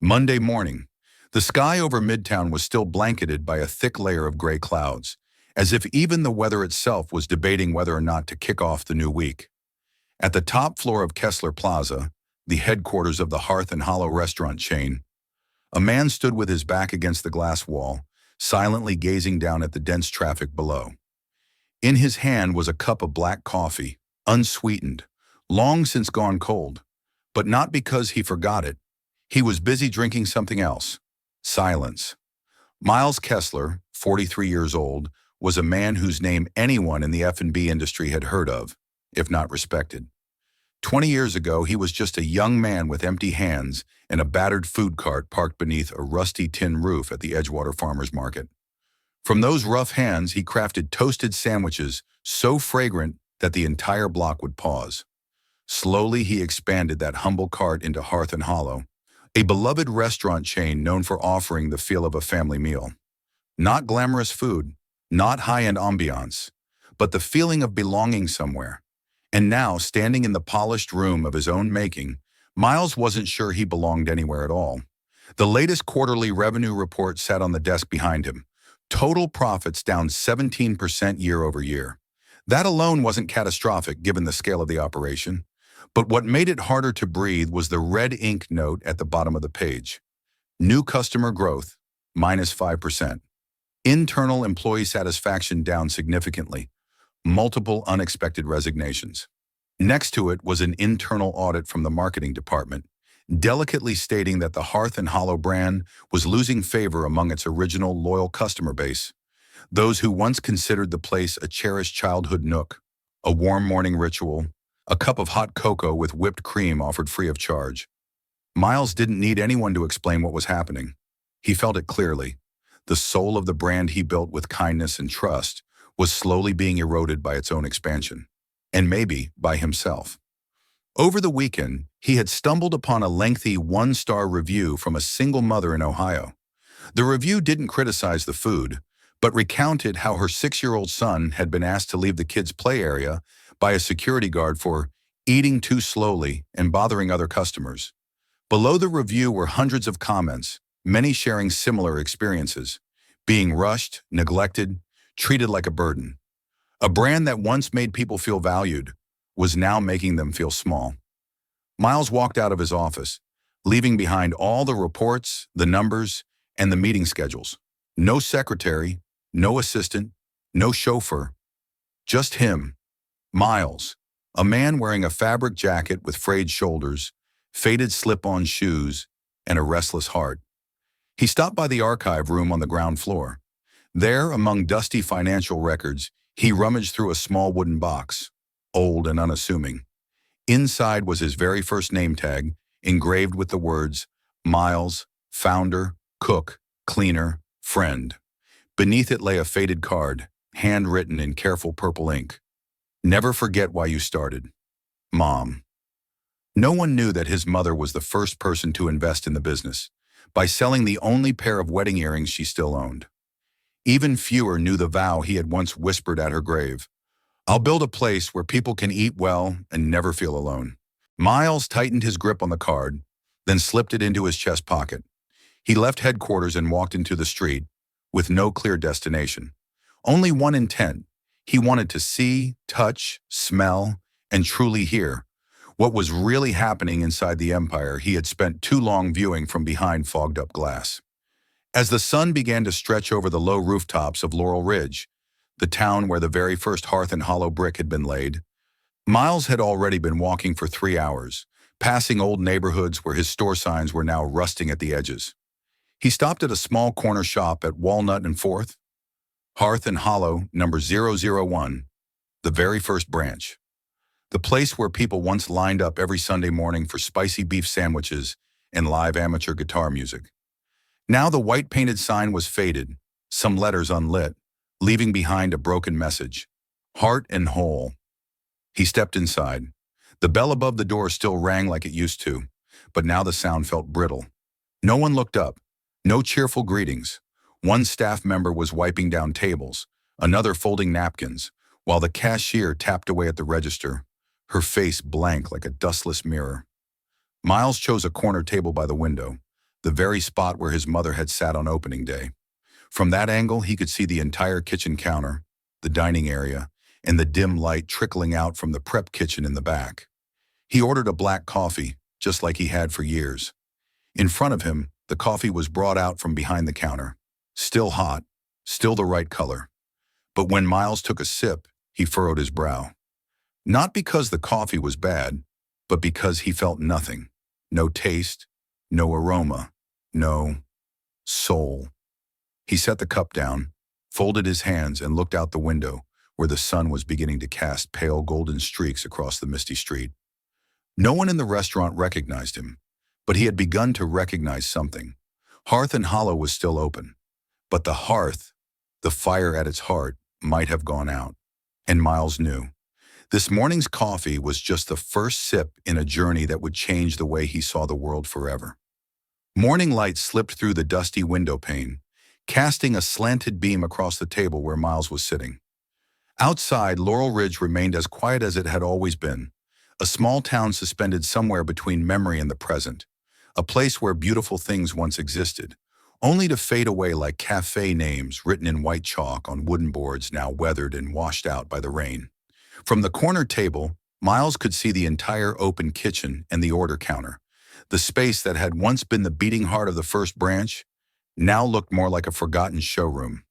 Monday morning. The sky over Midtown was still blanketed by a thick layer of gray clouds, as if even the weather itself was debating whether or not to kick off the new week. At the top floor of Kessler Plaza, the headquarters of the Hearth and Hollow restaurant chain, a man stood with his back against the glass wall, silently gazing down at the dense traffic below. In his hand was a cup of black coffee, unsweetened, long since gone cold, but not because he forgot it. He was busy drinking something else. Silence. Miles Kessler, 43 years old, was a man whose name anyone in the F&B industry had heard of, if not respected. 20 years ago, he was just a young man with empty hands and a battered food cart parked beneath a rusty tin roof at the Edgewater Farmers Market. From those rough hands, he crafted toasted sandwiches so fragrant that the entire block would pause. Slowly, he expanded that humble cart into Hearth and Hollow, a beloved restaurant chain known for offering the feel of a family meal. Not glamorous food, not high-end ambiance, but the feeling of belonging somewhere. And now, standing in the polished room of his own making, Miles wasn't sure he belonged anywhere at all. The latest quarterly revenue report sat on the desk behind him. Total profits down 17% year over year. That alone wasn't catastrophic given the scale of the operation. But what made it harder to breathe was the red ink note at the bottom of the page. New customer growth, minus 5%. Internal employee satisfaction down significantly. Multiple unexpected resignations. Next to it was an internal audit from the marketing department, delicately stating that the Hearth and Hollow brand was losing favor among its original loyal customer base, those who once considered the place a cherished childhood nook, a warm morning ritual, a cup of hot cocoa with whipped cream offered free of charge. Miles didn't need anyone to explain what was happening. He felt it clearly. The soul of the brand he built with kindness and trust was slowly being eroded by its own expansion, and maybe by himself. Over the weekend, he had stumbled upon a lengthy one-star review from a single mother in Ohio. The review didn't criticize the food, but recounted how her 6-year-old son had been asked to leave the kids' play area by a security guard for eating too slowly and bothering other customers. Below the review were hundreds of comments, many sharing similar experiences, being rushed, neglected, treated like a burden. A brand that once made people feel valued was now making them feel small. Miles walked out of his office, leaving behind all the reports, the numbers, and the meeting schedules. No secretary, no assistant, no chauffeur. Just him, Miles, a man wearing a fabric jacket with frayed shoulders, faded slip-on shoes, and a restless heart. He stopped by the archive room on the ground floor. There, among dusty financial records, he rummaged through a small wooden box, old and unassuming. Inside was his very first name tag, engraved with the words, Miles, founder, cook, cleaner, friend. Beneath it lay a faded card, handwritten in careful purple ink. Never forget why you started. Mom. No one knew that his mother was the first person to invest in the business, by selling the only pair of wedding earrings she still owned. Even fewer knew the vow he had once whispered at her grave. I'll build a place where people can eat well and never feel alone. Miles tightened his grip on the card, then slipped it into his chest pocket. He left headquarters and walked into the street, with no clear destination. Only one intent. He wanted to see, touch, smell, and truly hear what was really happening inside the empire he had spent too long viewing from behind fogged-up glass. As the sun began to stretch over the low rooftops of Laurel Ridge, the town where the very first Hearth and Hollow brick had been laid, Miles had already been walking for 3 hours, passing old neighborhoods where his store signs were now rusting at the edges. He stopped at a small corner shop at Walnut and 4th, Hearth and Hollow, number 001, the very first branch. The place where people once lined up every Sunday morning for spicy beef sandwiches and live amateur guitar music. Now the white-painted sign was faded, some letters unlit, leaving behind a broken message. Heart and whole. He stepped inside. The bell above the door still rang like it used to, but now the sound felt brittle. No one looked up. No cheerful greetings. One staff member was wiping down tables, another folding napkins, while the cashier tapped away at the register, her face blank like a dustless mirror. Miles chose a corner table by the window, the very spot where his mother had sat on opening day. From that angle, he could see the entire kitchen counter, the dining area, and the dim light trickling out from the prep kitchen in the back. He ordered a black coffee, just like he had for years. In front of him, the coffee was brought out from behind the counter. Still hot, still the right color. But when Miles took a sip, he furrowed his brow. Not because the coffee was bad, but because he felt nothing. No taste, no aroma, no soul. He set the cup down, folded his hands, and looked out the window, where the sun was beginning to cast pale golden streaks across the misty street. No one in the restaurant recognized him, but he had begun to recognize something. Hearth and Hollow was still open, but the hearth, the fire at its heart, might have gone out. And Miles knew. This morning's coffee was just the first sip in a journey that would change the way he saw the world forever. Morning light slipped through the dusty window pane, casting a slanted beam across the table where Miles was sitting. Outside, Laurel Ridge remained as quiet as it had always been, a small town suspended somewhere between memory and the present, a place where beautiful things once existed, only to fade away like cafe names written in white chalk on wooden boards now weathered and washed out by the rain. From the corner table, Miles could see the entire open kitchen and the order counter. The space that had once been the beating heart of the First Branch now looked more like a forgotten showroom.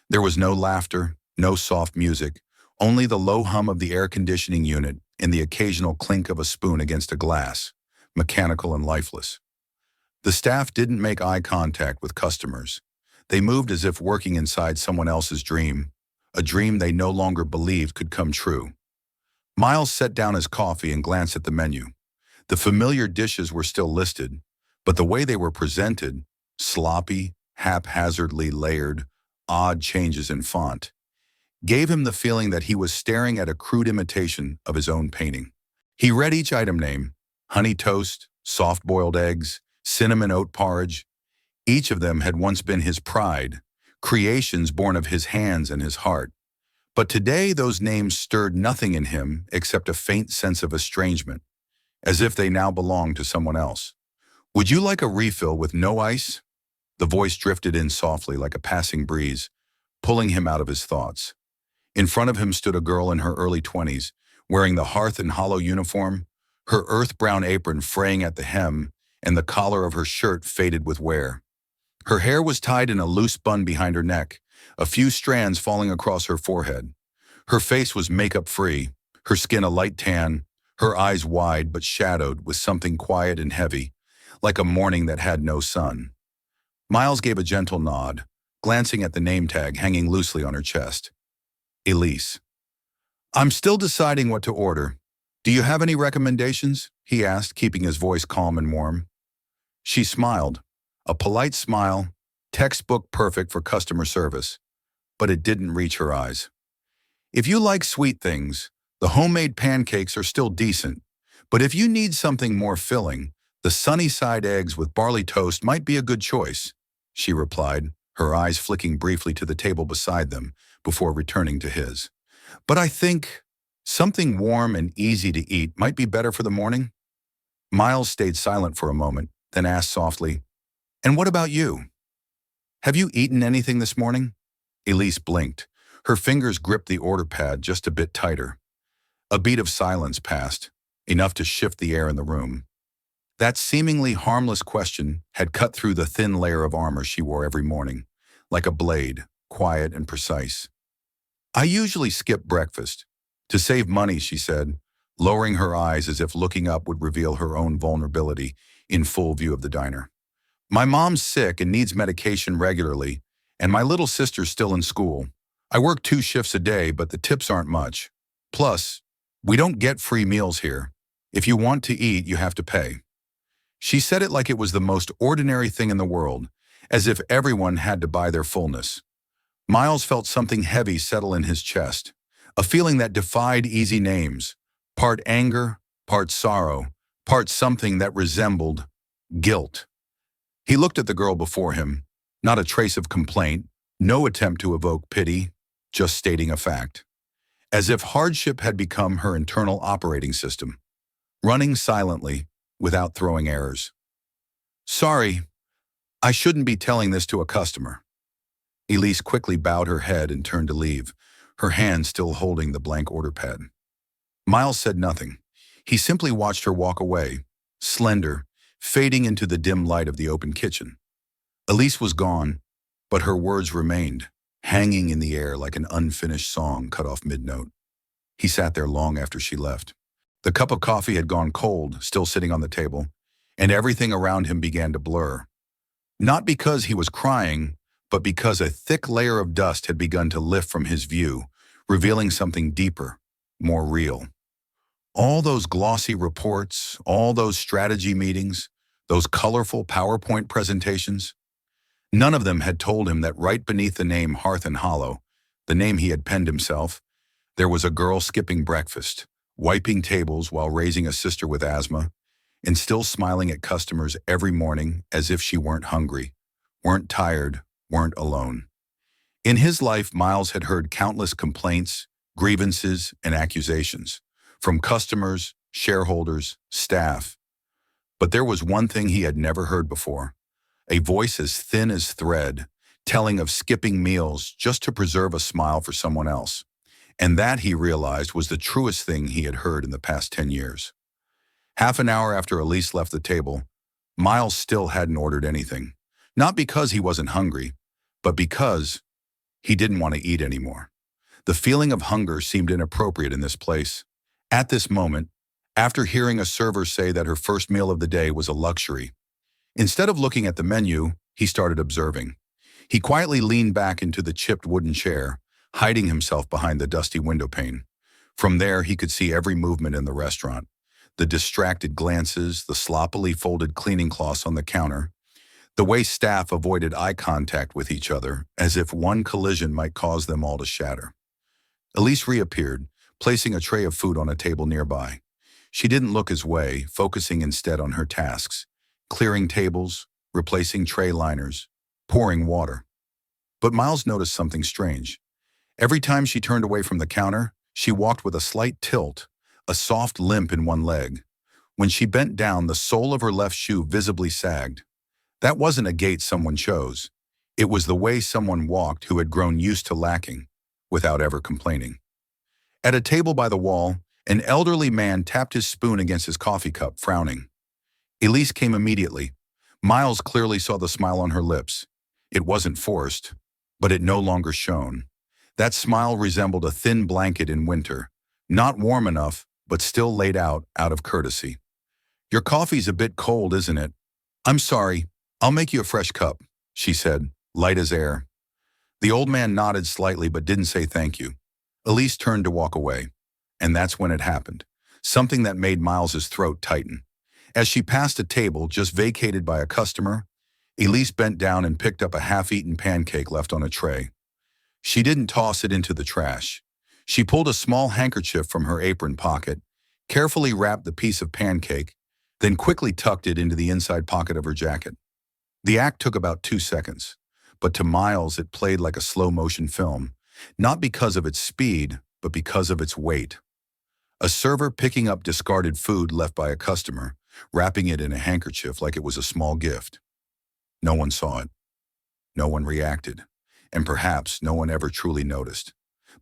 There was no laughter, no soft music, only the low hum of the air conditioning unit and the occasional clink of a spoon against a glass, mechanical and lifeless. The staff didn't make eye contact with customers. They moved as if working inside someone else's dream, a dream they no longer believed could come true. Miles set down his coffee and glanced at the menu. The familiar dishes were still listed, but the way they were presented, sloppy, haphazardly layered, odd changes in font, gave him the feeling that he was staring at a crude imitation of his own painting. He read each item name: honey toast, soft-boiled eggs, cinnamon oat porridge. Each of them had once been his pride, creations born of his hands and his heart. But today those names stirred nothing in him except a faint sense of estrangement, as if they now belonged to someone else. "Would you like a refill with no ice?" The voice drifted in softly like a passing breeze, pulling him out of his thoughts. In front of him stood a girl in her early 20s, wearing the Hearth and Hollow uniform, her earth-brown apron fraying at the hem and the collar of her shirt faded with wear. Her hair was tied in a loose bun behind her neck, a few strands falling across her forehead. Her face was makeup-free, her skin a light tan, her eyes wide but shadowed with something quiet and heavy, like a morning that had no sun. Miles gave a gentle nod, glancing at the name tag hanging loosely on her chest. Elise. "I'm still deciding what to order. Do you have any recommendations?" he asked, keeping his voice calm and warm. She smiled, a polite smile, textbook perfect for customer service, but it didn't reach her eyes. "If you like sweet things, the homemade pancakes are still decent, but if you need something more filling, the Sunnyside eggs with barley toast might be a good choice," she replied, her eyes flicking briefly to the table beside them before returning to his. "But I think something warm and easy to eat might be better for the morning." Miles stayed silent for a moment, then asked softly, "And what about you? Have you eaten anything this morning?" Elise blinked. Her fingers gripped the order pad just a bit tighter. A beat of silence passed, enough to shift the air in the room. That seemingly harmless question had cut through the thin layer of armor she wore every morning, like a blade, quiet and precise. "I usually skip breakfast. To save money," she said, lowering her eyes as if looking up would reveal her own vulnerability in full view of the diner. "My mom's sick and needs medication regularly, and my little sister's still in school. I work 2 shifts a day, but the tips aren't much. Plus, we don't get free meals here. If you want to eat, you have to pay." She said it like it was the most ordinary thing in the world, as if everyone had to buy their fullness. Miles felt something heavy settle in his chest, a feeling that defied easy names, part anger, part sorrow, part something that resembled guilt. He looked at the girl before him, not a trace of complaint, no attempt to evoke pity, just stating a fact. As if hardship had become her internal operating system, running silently, without throwing errors. "Sorry, I shouldn't be telling this to a customer. Elise quickly bowed her head and turned to leave, her hand still holding the blank order pad. Miles said nothing. He simply watched her walk away, slender, fading into the dim light of the open kitchen. Elise was gone, but her words remained, hanging in the air like an unfinished song cut off mid-note. He sat there long after she left. The cup of coffee had gone cold, still sitting on the table, and everything around him began to blur. Not because he was crying, but because a thick layer of dust had begun to lift from his view, revealing something deeper, more real. All those glossy reports, all those strategy meetings, those colorful PowerPoint presentations, none of them had told him that right beneath the name Hearth and Hollow, the name he had penned himself, there was a girl skipping breakfast, wiping tables while raising a sister with asthma, and still smiling at customers every morning as if she weren't hungry, weren't tired, weren't alone. In his life, Miles had heard countless complaints, grievances, and accusations from customers, shareholders, staff. But there was one thing he had never heard before, a voice as thin as thread, telling of skipping meals just to preserve a smile for someone else. And that, he realized, was the truest thing he had heard in the past 10 years. Half an hour after Elise left the table, Miles still hadn't ordered anything. Not because he wasn't hungry, but because he didn't want to eat anymore. The feeling of hunger seemed inappropriate in this place. At this moment, after hearing a server say that her first meal of the day was a luxury, instead of looking at the menu, he started observing. He quietly leaned back into the chipped wooden chair, hiding himself behind the dusty window pane. From there, he could see every movement in the restaurant. The distracted glances, the sloppily folded cleaning cloths on the counter, the way staff avoided eye contact with each other, as if one collision might cause them all to shatter. Elise reappeared, placing a tray of food on a table nearby. She didn't look his way, focusing instead on her tasks, clearing tables, replacing tray liners, pouring water. But Miles noticed something strange. Every time she turned away from the counter, she walked with a slight tilt, a soft limp in one leg. When she bent down, the sole of her left shoe visibly sagged. That wasn't a gait someone chose. It was the way someone walked who had grown used to lacking, without ever complaining. At a table by the wall, an elderly man tapped his spoon against his coffee cup, frowning. Elise came immediately. Miles clearly saw the smile on her lips. It wasn't forced, but it no longer shone. That smile resembled a thin blanket in winter, not warm enough, but still laid out of courtesy. "Your coffee's a bit cold, isn't it?" "I'm sorry, I'll make you a fresh cup," she said, light as air. The old man nodded slightly but didn't say thank you. Elise turned to walk away, and that's when it happened, something that made Miles's throat tighten. As she passed a table just vacated by a customer, Elise bent down and picked up a half-eaten pancake left on a tray. She didn't toss it into the trash. She pulled a small handkerchief from her apron pocket, carefully wrapped the piece of pancake, then quickly tucked it into the inside pocket of her jacket. The act took about 2 seconds, but to Miles it played like a slow-motion film, not because of its speed, but because of its weight. A server picking up discarded food left by a customer, wrapping it in a handkerchief like it was a small gift. No one saw it. No one reacted, and perhaps no one ever truly noticed.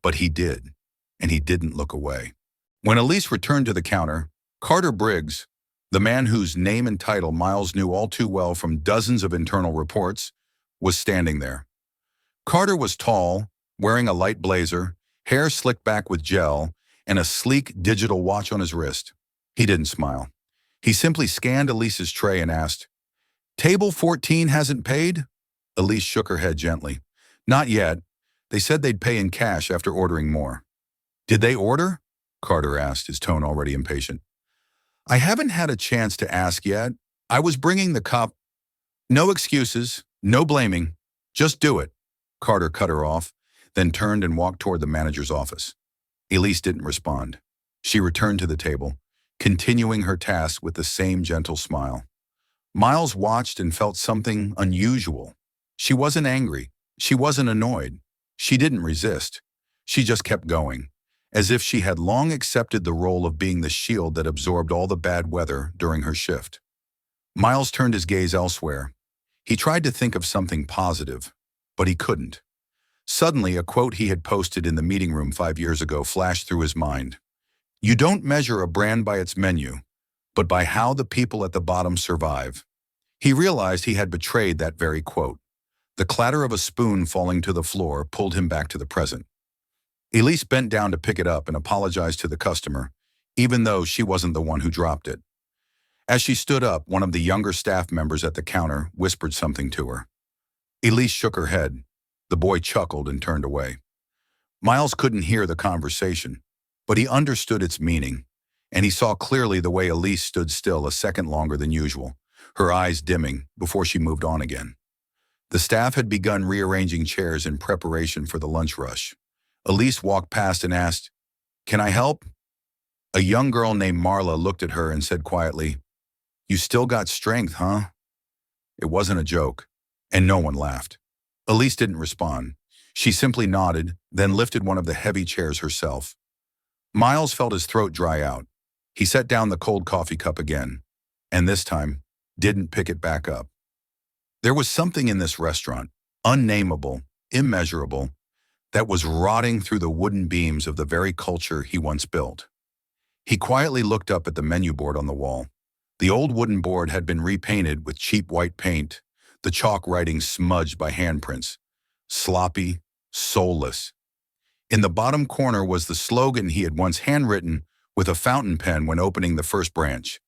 But he did, and he didn't look away. When Elise returned to the counter, Carter Briggs, the man whose name and title Miles knew all too well from dozens of internal reports, was standing there. Carter was tall, wearing a light blazer, hair slicked back with gel, and a sleek digital watch on his wrist. He didn't smile. He simply scanned Elise's tray and asked, "Table 14 hasn't paid?" Elise shook her head gently. "Not yet. They said they'd pay in cash after ordering more." "Did they order?" Carter asked, his tone already impatient. "I haven't had a chance to ask yet. I was bringing the cup." "No excuses, no blaming. Just do it." Carter cut her off, then turned and walked toward the manager's office. Elise didn't respond. She returned to the table, continuing her task with the same gentle smile. Miles watched and felt something unusual. She wasn't angry. She wasn't annoyed. She didn't resist. She just kept going, as if she had long accepted the role of being the shield that absorbed all the bad weather during her shift. Miles turned his gaze elsewhere. He tried to think of something positive, but he couldn't. Suddenly, a quote he had posted in the meeting room 5 years ago flashed through his mind. You don't measure a brand by its menu, but by how the people at the bottom survive. He realized he had betrayed that very quote. The clatter of a spoon falling to the floor pulled him back to the present. Elise bent down to pick it up and apologized to the customer, even though she wasn't the one who dropped it. As she stood up, one of the younger staff members at the counter whispered something to her. Elise shook her head. The boy chuckled and turned away. Miles couldn't hear the conversation, but he understood its meaning, and he saw clearly the way Elise stood still a second longer than usual, her eyes dimming before she moved on again. The staff had begun rearranging chairs in preparation for the lunch rush. Elise walked past and asked, "Can I help?" A young girl named Marla looked at her and said quietly, "You still got strength, huh?" It wasn't a joke, and no one laughed. Elise didn't respond. She simply nodded, then lifted one of the heavy chairs herself. Miles felt his throat dry out. He set down the cold coffee cup again, and this time, didn't pick it back up. There was something in this restaurant, unnameable, immeasurable, that was rotting through the wooden beams of the very culture he once built. He quietly looked up at the menu board on the wall. The old wooden board had been repainted with cheap white paint, the chalk writing smudged by handprints. Sloppy, soulless. In the bottom corner was the slogan he had once handwritten with a fountain pen when opening the first branch.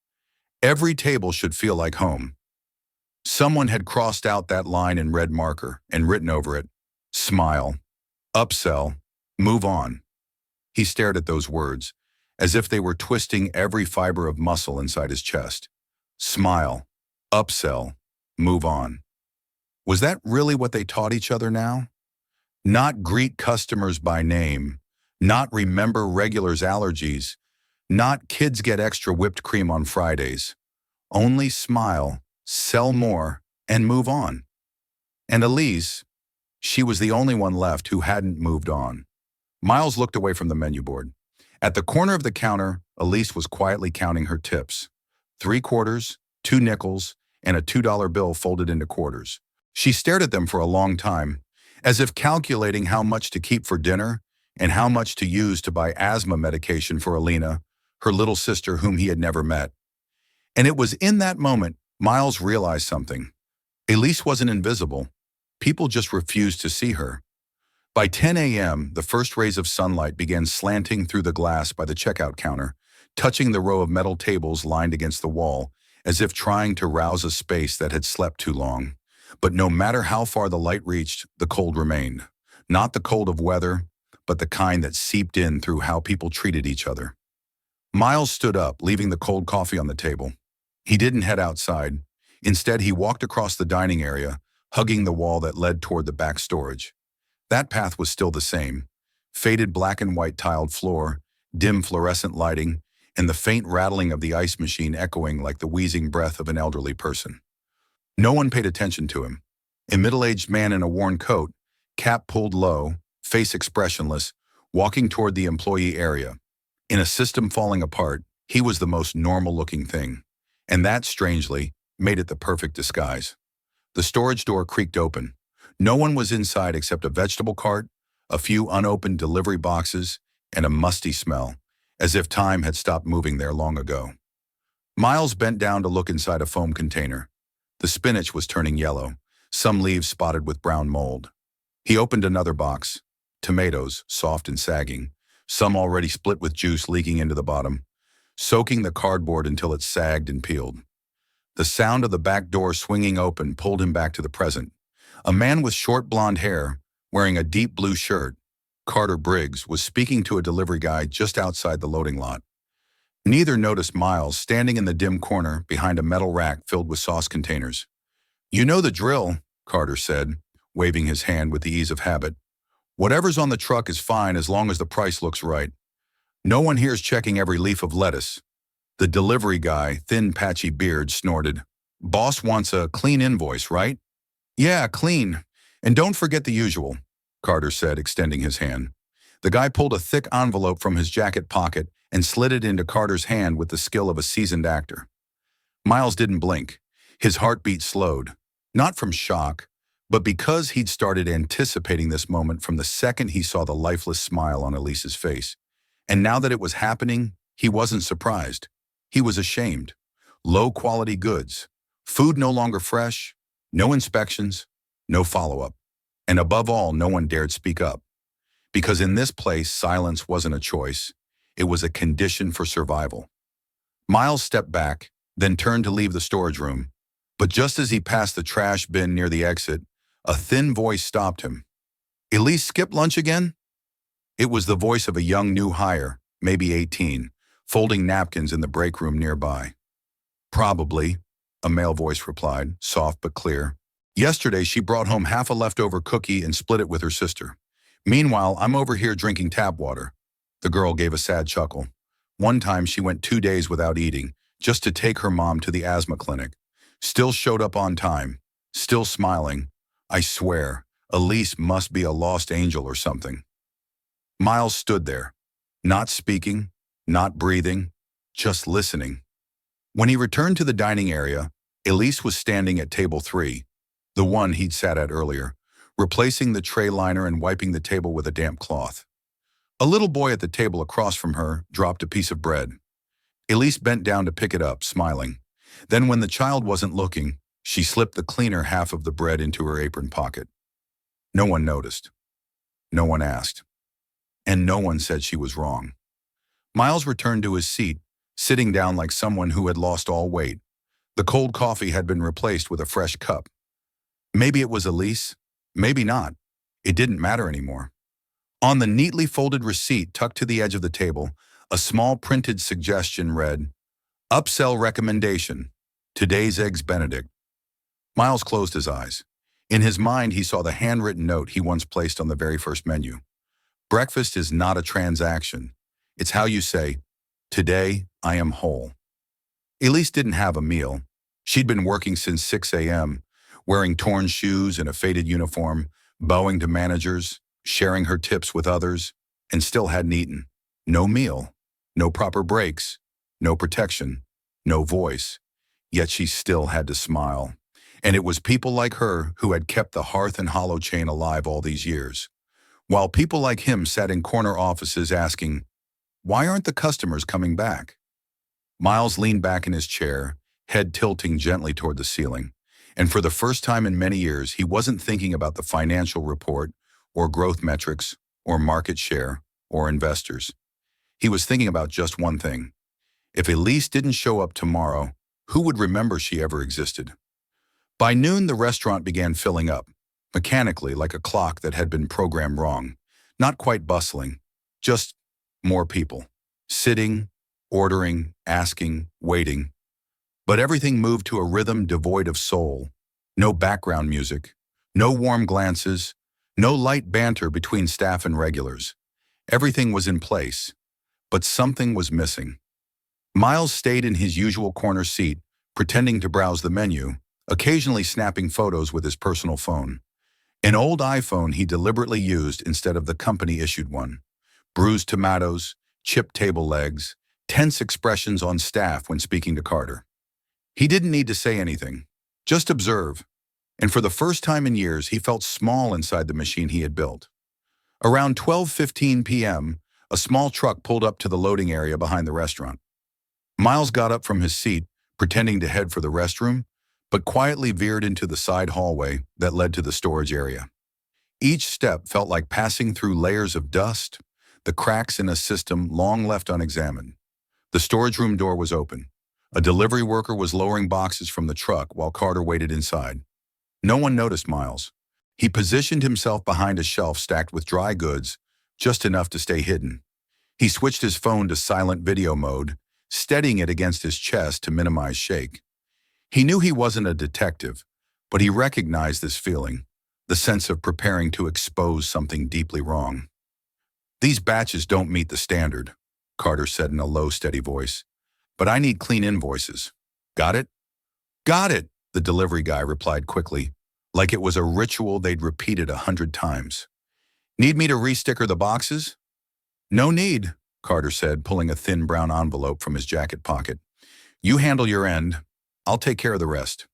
Every table should feel like home. Someone had crossed out that line in red marker and written over it, "Smile, upsell, move on." He stared at those words, as if they were twisting every fiber of muscle inside his chest. Smile, upsell, move on. Was that really what they taught each other now? Not greet customers by name, not remember regulars' allergies, not kids get extra whipped cream on Fridays. Only smile, sell more, and move on. And Elise, she was the only one left who hadn't moved on. Miles looked away from the menu board. At the corner of the counter, Elise was quietly counting her tips. 3 quarters, 2 nickels, and a $2 bill folded into quarters. She stared at them for a long time, as if calculating how much to keep for dinner and how much to use to buy asthma medication for Alina, her little sister whom he had never met. And it was in that moment Miles realized something. Elise wasn't invisible. People just refused to see her. By 10 a.m., the first rays of sunlight began slanting through the glass by the checkout counter, touching the row of metal tables lined against the wall, as if trying to rouse a space that had slept too long. But no matter how far the light reached, the cold remained. Not the cold of weather, but the kind that seeped in through how people treated each other. Miles stood up, leaving the cold coffee on the table. He didn't head outside. Instead, he walked across the dining area, hugging the wall that led toward the back storage. That path was still the same. Faded black and white tiled floor, dim fluorescent lighting, and the faint rattling of the ice machine echoing like the wheezing breath of an elderly person. No one paid attention to him. A middle-aged man in a worn coat, cap pulled low, face expressionless, walking toward the employee area. In a system falling apart, he was the most normal-looking thing. And that, strangely, made it the perfect disguise. The storage door creaked open. No one was inside except a vegetable cart, a few unopened delivery boxes, and a musty smell, as if time had stopped moving there long ago. Miles bent down to look inside a foam container. The spinach was turning yellow, some leaves spotted with brown mold. He opened another box. Tomatoes, soft and sagging, some already split with juice leaking into the bottom, soaking the cardboard until it sagged and peeled. The sound of the back door swinging open pulled him back to the present. A man with short blonde hair, wearing a deep blue shirt, Carter Briggs, was speaking to a delivery guy just outside the loading lot. Neither noticed Miles standing in the dim corner behind a metal rack filled with sauce containers. "You know the drill," Carter said, waving his hand with the ease of habit. "Whatever's on the truck is fine as long as the price looks right. No one here's checking every leaf of lettuce." The delivery guy, thin patchy beard, snorted. "Boss wants a clean invoice, right?" "Yeah, clean. And don't forget the usual," Carter said, extending his hand. The guy pulled a thick envelope from his jacket pocket and slid it into Carter's hand with the skill of a seasoned actor. Miles didn't blink. His heartbeat slowed. Not from shock, but because he'd started anticipating this moment from the second he saw the lifeless smile on Elise's face. And now that it was happening, he wasn't surprised. He was ashamed. Low-quality goods. Food no longer fresh. No inspections. No follow-up. And above all, no one dared speak up. Because in this place, silence wasn't a choice. It was a condition for survival. Miles stepped back, then turned to leave the storage room. But just as he passed the trash bin near the exit, a thin voice stopped him. "Elise skipped lunch again?" It was the voice of a young new hire, maybe 18, folding napkins in the break room nearby. "Probably," a male voice replied, soft but clear. "Yesterday she brought home half a leftover cookie and split it with her sister. Meanwhile, I'm over here drinking tap water." The girl gave a sad chuckle. One time she went 2 days without eating, just to take her mom to the asthma clinic. Still showed up on time, still smiling. I swear, Elise must be a lost angel or something. Miles stood there, not speaking, not breathing, just listening. When he returned to the dining area, Elise was standing at table 3, the one he'd sat at earlier, replacing the tray liner and wiping the table with a damp cloth. A little boy at the table across from her dropped a piece of bread. Elise bent down to pick it up, smiling. Then when the child wasn't looking, she slipped the cleaner half of the bread into her apron pocket. No one noticed. No one asked. And no one said she was wrong. Miles returned to his seat, sitting down like someone who had lost all weight. The cold coffee had been replaced with a fresh cup. Maybe it was Elise, maybe not. It didn't matter anymore. On the neatly folded receipt tucked to the edge of the table, a small printed suggestion read, "Upsell recommendation, today's Eggs Benedict." Miles closed his eyes. In his mind, he saw the handwritten note he once placed on the very first menu. Breakfast is not a transaction. It's how you say, "Today, I am whole." Elise didn't have a meal. She'd been working since 6 a.m., wearing torn shoes and a faded uniform, bowing to managers, sharing her tips with others, and still hadn't eaten. No meal, no proper breaks, no protection, no voice. Yet she still had to smile. And it was people like her who had kept the Hearth and Hollow chain alive all these years. While people like him sat in corner offices asking, "Why aren't the customers coming back?" Miles leaned back in his chair, head tilting gently toward the ceiling. And for the first time in many years, he wasn't thinking about the financial report, or growth metrics, or market share, or investors. He was thinking about just one thing. If Elise didn't show up tomorrow, who would remember she ever existed? By noon, the restaurant began filling up, mechanically like a clock that had been programmed wrong. Not quite bustling, just more people. Sitting, ordering, asking, waiting. But everything moved to a rhythm devoid of soul. No background music, no warm glances, no light banter between staff and regulars. Everything was in place, but something was missing. Miles stayed in his usual corner seat, pretending to browse the menu, occasionally snapping photos with his personal phone. An old iPhone he deliberately used instead of the company-issued one. Bruised tomatoes, chipped table legs, tense expressions on staff when speaking to Carter. He didn't need to say anything, just observe. And for the first time in years, he felt small inside the machine he had built. Around 12:15 p.m., a small truck pulled up to the loading area behind the restaurant. Miles got up from his seat, pretending to head for the restroom, but quietly veered into the side hallway that led to the storage area. Each step felt like passing through layers of dust, the cracks in a system long left unexamined. The storage room door was open. A delivery worker was lowering boxes from the truck while Carter waited inside. No one noticed Miles. He positioned himself behind a shelf stacked with dry goods, just enough to stay hidden. He switched his phone to silent video mode, steadying it against his chest to minimize shake. He knew he wasn't a detective, but he recognized this feeling, the sense of preparing to expose something deeply wrong. "These batches don't meet the standard," Carter said in a low, steady voice. "But I need clean invoices. Got it?" "Got it," the delivery guy replied quickly, like it was a ritual they'd repeated 100 times. "Need me to re-sticker the boxes?" "No need," Carter said, pulling a thin brown envelope from his jacket pocket. "You handle your end. I'll take care of the rest."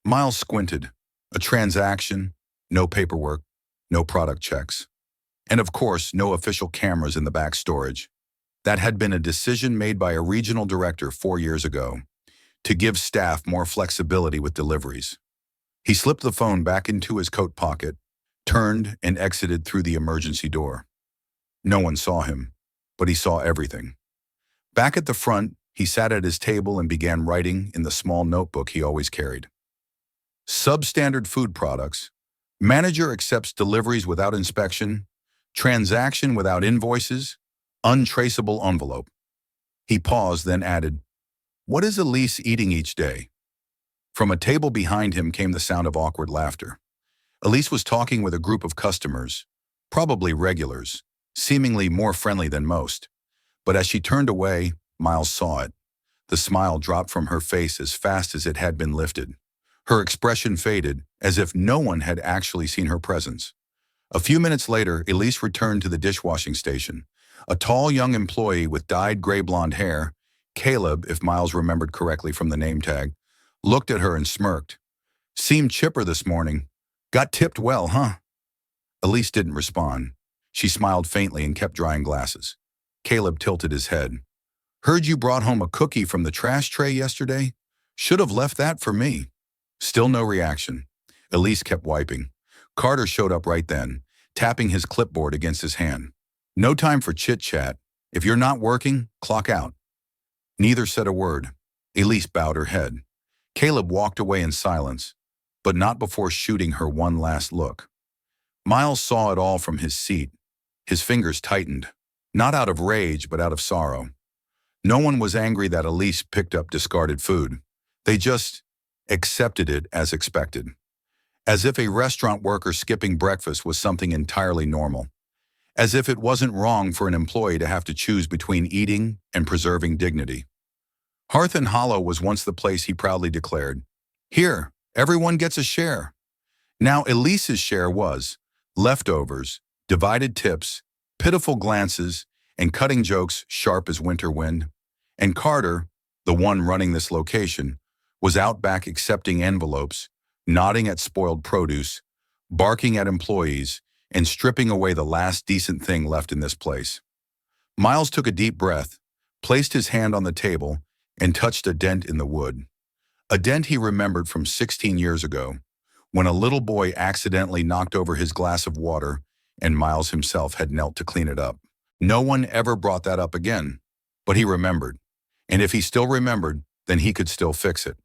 Miles squinted. A transaction, no paperwork, no product checks. And of course, no official cameras in the back storage. That had been a decision made by a regional director 4 years ago to give staff more flexibility with deliveries. He slipped the phone back into his coat pocket, turned and exited through the emergency door. No one saw him, but he saw everything. Back at the front, he sat at his table and began writing in the small notebook he always carried. Substandard food products. Manager accepts deliveries without inspection. Transaction without invoices. Untraceable envelope. He paused, then added, "What is Elise eating each day?" From a table behind him came the sound of awkward laughter. Elise was talking with a group of customers, probably regulars, seemingly more friendly than most. But as she turned away, Miles saw it. The smile dropped from her face as fast as it had been lifted. Her expression faded, as if no one had actually seen her presence. A few minutes later, Elise returned to the dishwashing station. A tall young employee with dyed gray blonde hair, Caleb, if Miles remembered correctly from the name tag, looked at her and smirked. "Seemed chipper this morning. Got tipped well, huh?" Elise didn't respond. She smiled faintly and kept drying glasses. Caleb tilted his head. "Heard you brought home a cookie from the trash tray yesterday? Should have left that for me." Still no reaction. Elise kept wiping. Carter showed up right then, tapping his clipboard against his hand. "No time for chit-chat. If you're not working, clock out." Neither said a word. Elise bowed her head. Caleb walked away in silence, but not before shooting her one last look. Miles saw it all from his seat. His fingers tightened, not out of rage but out of sorrow. No one was angry that Elise picked up discarded food. They just accepted it as expected. As if a restaurant worker skipping breakfast was something entirely normal. As if it wasn't wrong for an employee to have to choose between eating and preserving dignity. Hearth and Hollow was once the place he proudly declared, "Here, everyone gets a share." Now Elise's share was leftovers, divided tips, pitiful glances, and cutting jokes sharp as winter wind. And Carter, the one running this location, was out back accepting envelopes, nodding at spoiled produce, barking at employees, and stripping away the last decent thing left in this place. Miles took a deep breath, placed his hand on the table, and touched a dent in the wood. A dent he remembered from 16 years ago, when a little boy accidentally knocked over his glass of water and Miles himself had knelt to clean it up. No one ever brought that up again, but he remembered. And if he still remembered, then he could still fix it.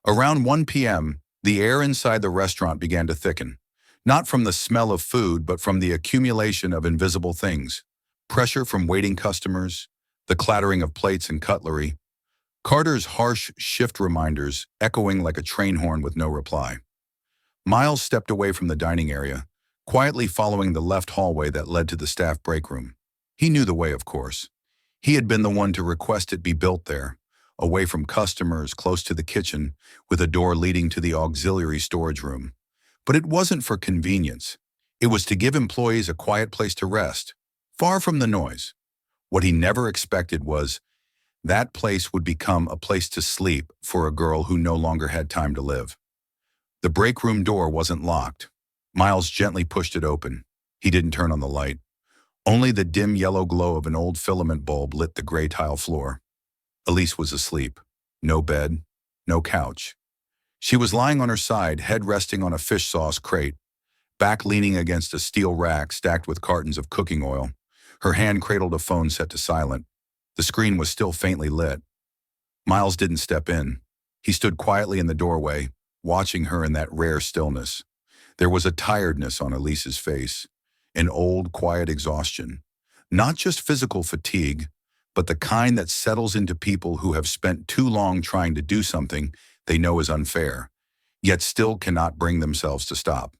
Around 1 p.m., the air inside the restaurant began to thicken, not from the smell of food, but from the accumulation of invisible things. Pressure from waiting customers, the clattering of plates and cutlery, Carter's harsh shift reminders echoing like a train horn with no reply. Miles stepped away from the dining area, quietly following the left hallway that led to the staff break room. He knew the way, of course. He had been the one to request it be built there, away from customers, close to the kitchen, with a door leading to the auxiliary storage room. But it wasn't for convenience. It was to give employees a quiet place to rest, far from the noise. What he never expected was that place would become a place to sleep for a girl who no longer had time to live. The break room door wasn't locked. Miles gently pushed it open. He didn't turn on the light. Only the dim yellow glow of an old filament bulb lit the gray tile floor. Elise was asleep. No bed, no couch. She was lying on her side, head resting on a fish sauce crate, back leaning against a steel rack stacked with cartons of cooking oil. Her hand cradled a phone set to silent. The screen was still faintly lit. Miles didn't step in. He stood quietly in the doorway, watching her in that rare stillness. There was a tiredness on Elise's face, an old, quiet exhaustion. Not just physical fatigue, but the kind that settles into people who have spent too long trying to do something they know is unfair, yet still cannot bring themselves to stop.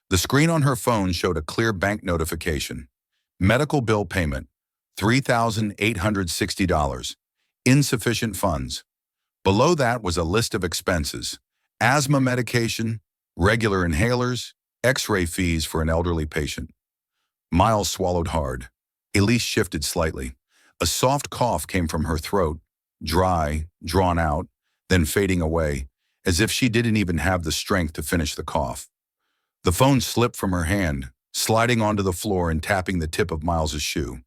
The screen on her phone showed a clear bank notification. Medical bill payment, $3,860. Insufficient funds. Below that was a list of expenses: asthma medication, regular inhalers, x-ray fees for an elderly patient. Miles swallowed hard. Elise shifted slightly. A soft cough came from her throat, dry, drawn out, then fading away, as if she didn't even have the strength to finish the cough. The phone slipped from her hand, sliding onto the floor and tapping the tip of Miles's shoe.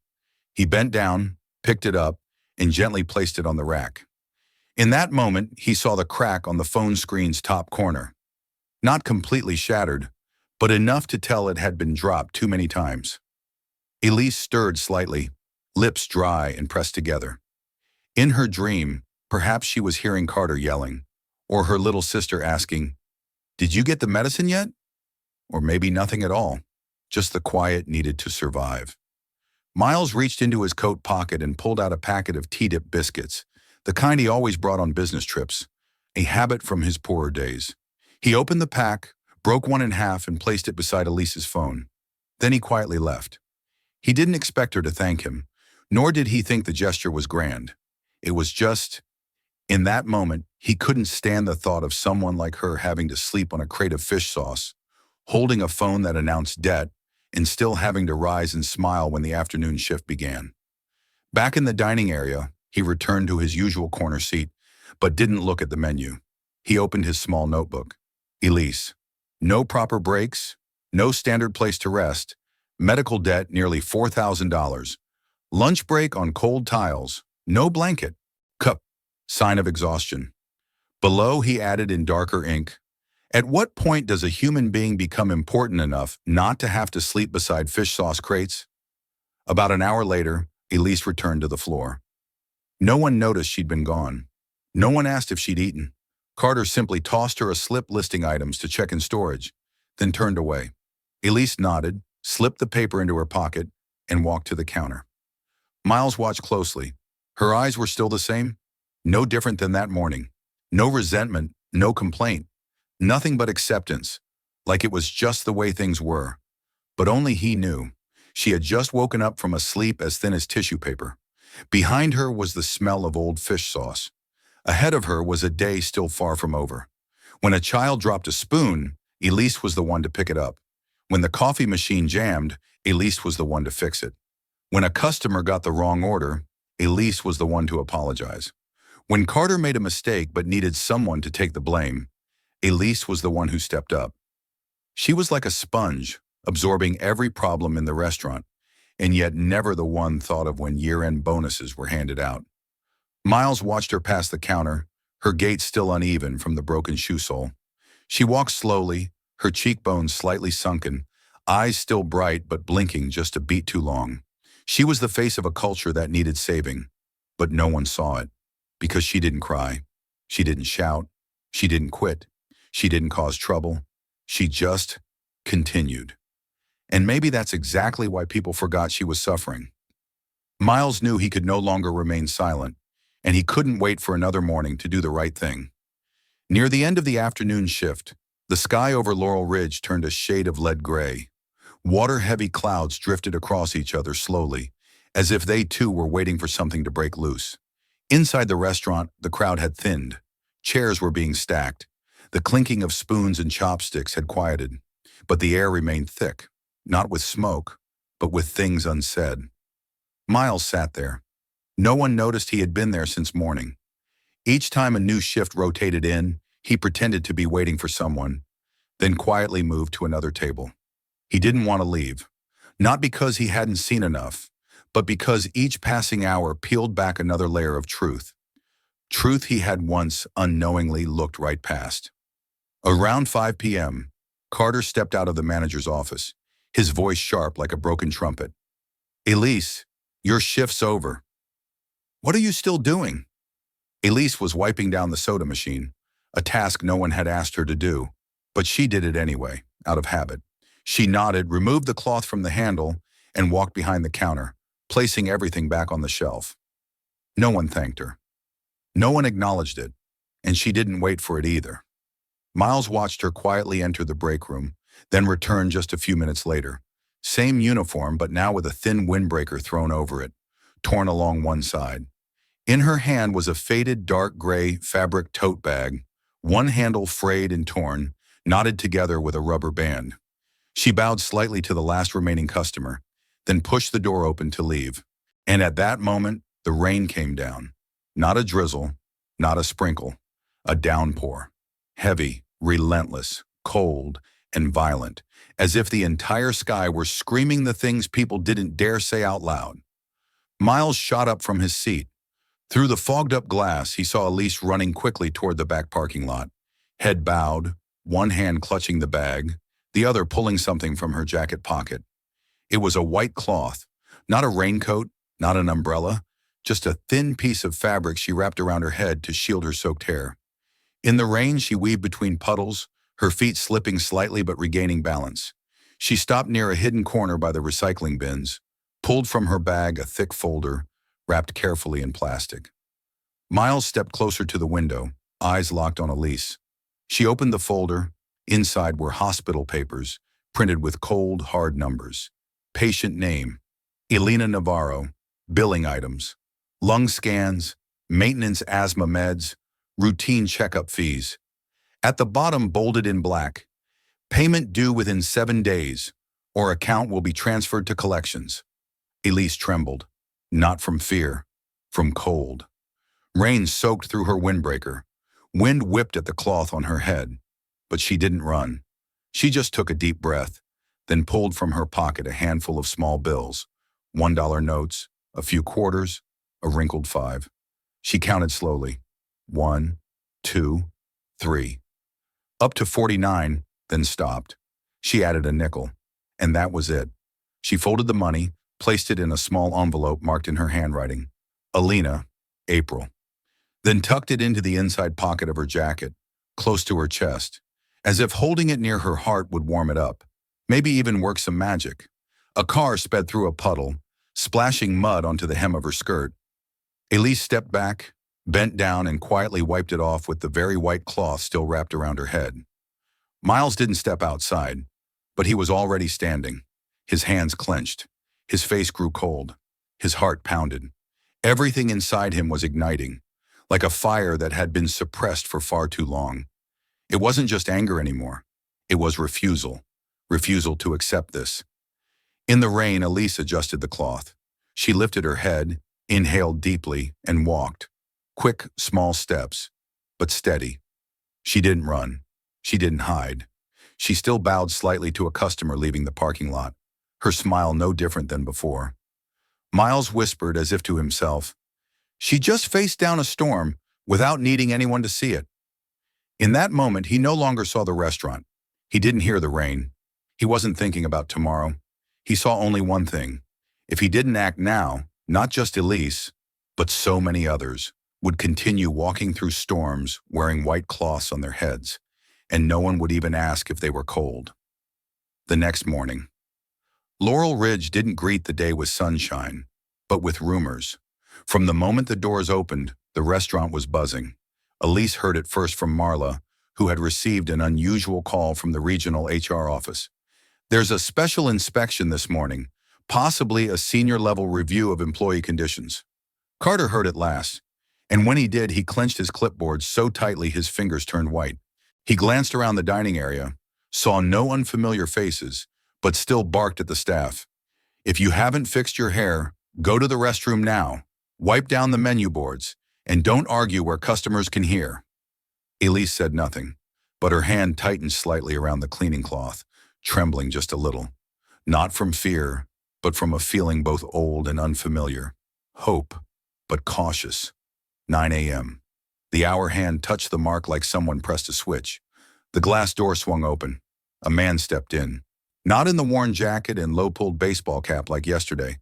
He bent down, picked it up, and gently placed it on the rack. In that moment, he saw the crack on the phone screen's top corner. Not completely shattered, but enough to tell it had been dropped too many times. Elise stirred slightly, lips dry and pressed together. In her dream, perhaps she was hearing Carter yelling, or her little sister asking, "Did you get the medicine yet?" Or maybe nothing at all, just the quiet needed to survive. Miles reached into his coat pocket and pulled out a packet of tea-dip biscuits, the kind he always brought on business trips, a habit from his poorer days. He opened the pack, broke one in half and placed it beside Elise's phone. Then he quietly left. He didn't expect her to thank him, nor did he think the gesture was grand. It was just, in that moment, he couldn't stand the thought of someone like her having to sleep on a crate of fish sauce, holding a phone that announced debt, and still having to rise and smile when the afternoon shift began. Back in the dining area, he returned to his usual corner seat, but didn't look at the menu. He opened his small notebook. Elise. No proper breaks, no standard place to rest, medical debt nearly $4,000, lunch break on cold tiles, no blanket, cup, sign of exhaustion. Below, he added in darker ink, "At what point does a human being become important enough not to have to sleep beside fish sauce crates?" About an hour later, Elise returned to the floor. No one noticed she'd been gone. No one asked if she'd eaten. Carter simply tossed her a slip listing items to check in storage, then turned away. Elise nodded, slipped the paper into her pocket, and walked to the counter. Miles watched closely. Her eyes were still the same, no different than that morning. No resentment, no complaint, nothing but acceptance, like it was just the way things were. But only he knew. She had just woken up from a sleep as thin as tissue paper. Behind her was the smell of old fish sauce. Ahead of her was a day still far from over. When a child dropped a spoon, Elise was the one to pick it up. When the coffee machine jammed, Elise was the one to fix it. When a customer got the wrong order, Elise was the one to apologize. When Carter made a mistake but needed someone to take the blame, Elise was the one who stepped up. She was like a sponge, absorbing every problem in the restaurant, and yet never the one thought of when year-end bonuses were handed out. Miles watched her pass the counter, her gait still uneven from the broken shoe sole. She walked slowly, her cheekbones slightly sunken, eyes still bright but blinking just a beat too long. She was the face of a culture that needed saving, but no one saw it, because she didn't cry, she didn't shout, she didn't quit, she didn't cause trouble, she just continued. And maybe that's exactly why people forgot she was suffering. Miles knew he could no longer remain silent, and he couldn't wait for another morning to do the right thing. Near the end of the afternoon shift, the sky over Laurel Ridge turned a shade of lead gray. Water-heavy clouds drifted across each other slowly, as if they too were waiting for something to break loose. Inside the restaurant, the crowd had thinned. Chairs were being stacked. The clinking of spoons and chopsticks had quieted, but the air remained thick, not with smoke, but with things unsaid. Miles sat there. No one noticed he had been there since morning. Each time a new shift rotated in, he pretended to be waiting for someone, then quietly moved to another table. He didn't want to leave, not because he hadn't seen enough, but because each passing hour peeled back another layer of truth. Truth he had once unknowingly looked right past. Around 5 p.m., Carter stepped out of the manager's office, his voice sharp like a broken trumpet. "Elise, your shift's over." "What are you still doing?" Elise was wiping down the soda machine, a task no one had asked her to do, but she did it anyway, out of habit. She nodded, removed the cloth from the handle, and walked behind the counter, placing everything back on the shelf. No one thanked her. No one acknowledged it, and she didn't wait for it either. Miles watched her quietly enter the break room, then return just a few minutes later. Same uniform, but now with a thin windbreaker thrown over it, torn along one side. In her hand was a faded dark gray fabric tote bag, one handle frayed and torn, knotted together with a rubber band. She bowed slightly to the last remaining customer, then pushed the door open to leave. And at that moment, the rain came down. Not a drizzle, not a sprinkle, a downpour. Heavy, relentless, cold, and violent, as if the entire sky were screaming the things people didn't dare say out loud. Miles shot up from his seat. Through the fogged-up glass, he saw Elise running quickly toward the back parking lot, head bowed, one hand clutching the bag, the other pulling something from her jacket pocket. It was a white cloth, not a raincoat, not an umbrella, just a thin piece of fabric she wrapped around her head to shield her soaked hair. In the rain, she weaved between puddles, her feet slipping slightly but regaining balance. She stopped near a hidden corner by the recycling bins, pulled from her bag a thick folder, wrapped carefully in plastic. Miles stepped closer to the window, eyes locked on Elise. She opened the folder. Inside were hospital papers, printed with cold, hard numbers. Patient name, Elena Navarro. Billing items, lung scans, maintenance asthma meds, routine checkup fees. At the bottom, bolded in black, payment due within 7 days, or account will be transferred to collections. Elise trembled, not from fear, from cold. Rain soaked through her windbreaker. Wind whipped at the cloth on her head. But she didn't run. She just took a deep breath, then pulled from her pocket a handful of small bills, $1 notes, a few quarters, a wrinkled 5. She counted slowly. 1, 2, 3. Up to 49, then stopped. She added a nickel, and that was it. She folded the money, placed it in a small envelope marked in her handwriting. Alina, April. Then tucked it into the inside pocket of her jacket, close to her chest, as if holding it near her heart would warm it up, maybe even work some magic. A car sped through a puddle, splashing mud onto the hem of her skirt. Elise stepped back, bent down, and quietly wiped it off with the very white cloth still wrapped around her head. Miles didn't step outside, but he was already standing, his hands clenched. His face grew cold. His heart pounded. Everything inside him was igniting, like a fire that had been suppressed for far too long. It wasn't just anger anymore. It was refusal. Refusal to accept this. In the rain, Elise adjusted the cloth. She lifted her head, inhaled deeply, and walked. Quick, small steps, but steady. She didn't run. She didn't hide. She still bowed slightly to a customer leaving the parking lot, her smile no different than before. Miles whispered as if to himself, "She just faced down a storm without needing anyone to see it." In that moment, he no longer saw the restaurant. He didn't hear the rain. He wasn't thinking about tomorrow. He saw only one thing. If he didn't act now, not just Elise, but so many others, would continue walking through storms wearing white cloths on their heads, and no one would even ask if they were cold. The next morning, Laurel Ridge didn't greet the day with sunshine, but with rumors. From the moment the doors opened, the restaurant was buzzing. Elise heard it first from Marla, who had received an unusual call from the regional HR office. "There's a special inspection this morning, possibly a senior-level review of employee conditions." Carter heard it last, and when he did, he clenched his clipboard so tightly his fingers turned white. He glanced around the dining area, saw no unfamiliar faces, but still barked at the staff. "If you haven't fixed your hair, go to the restroom now, wipe down the menu boards, and don't argue where customers can hear." Elise said nothing, but her hand tightened slightly around the cleaning cloth, trembling just a little. Not from fear, but from a feeling both old and unfamiliar. Hope, but cautious. 9 a.m. The hour hand touched the mark like someone pressed a switch. The glass door swung open. A man stepped in. Not in the worn jacket and low-pulled baseball cap like yesterday,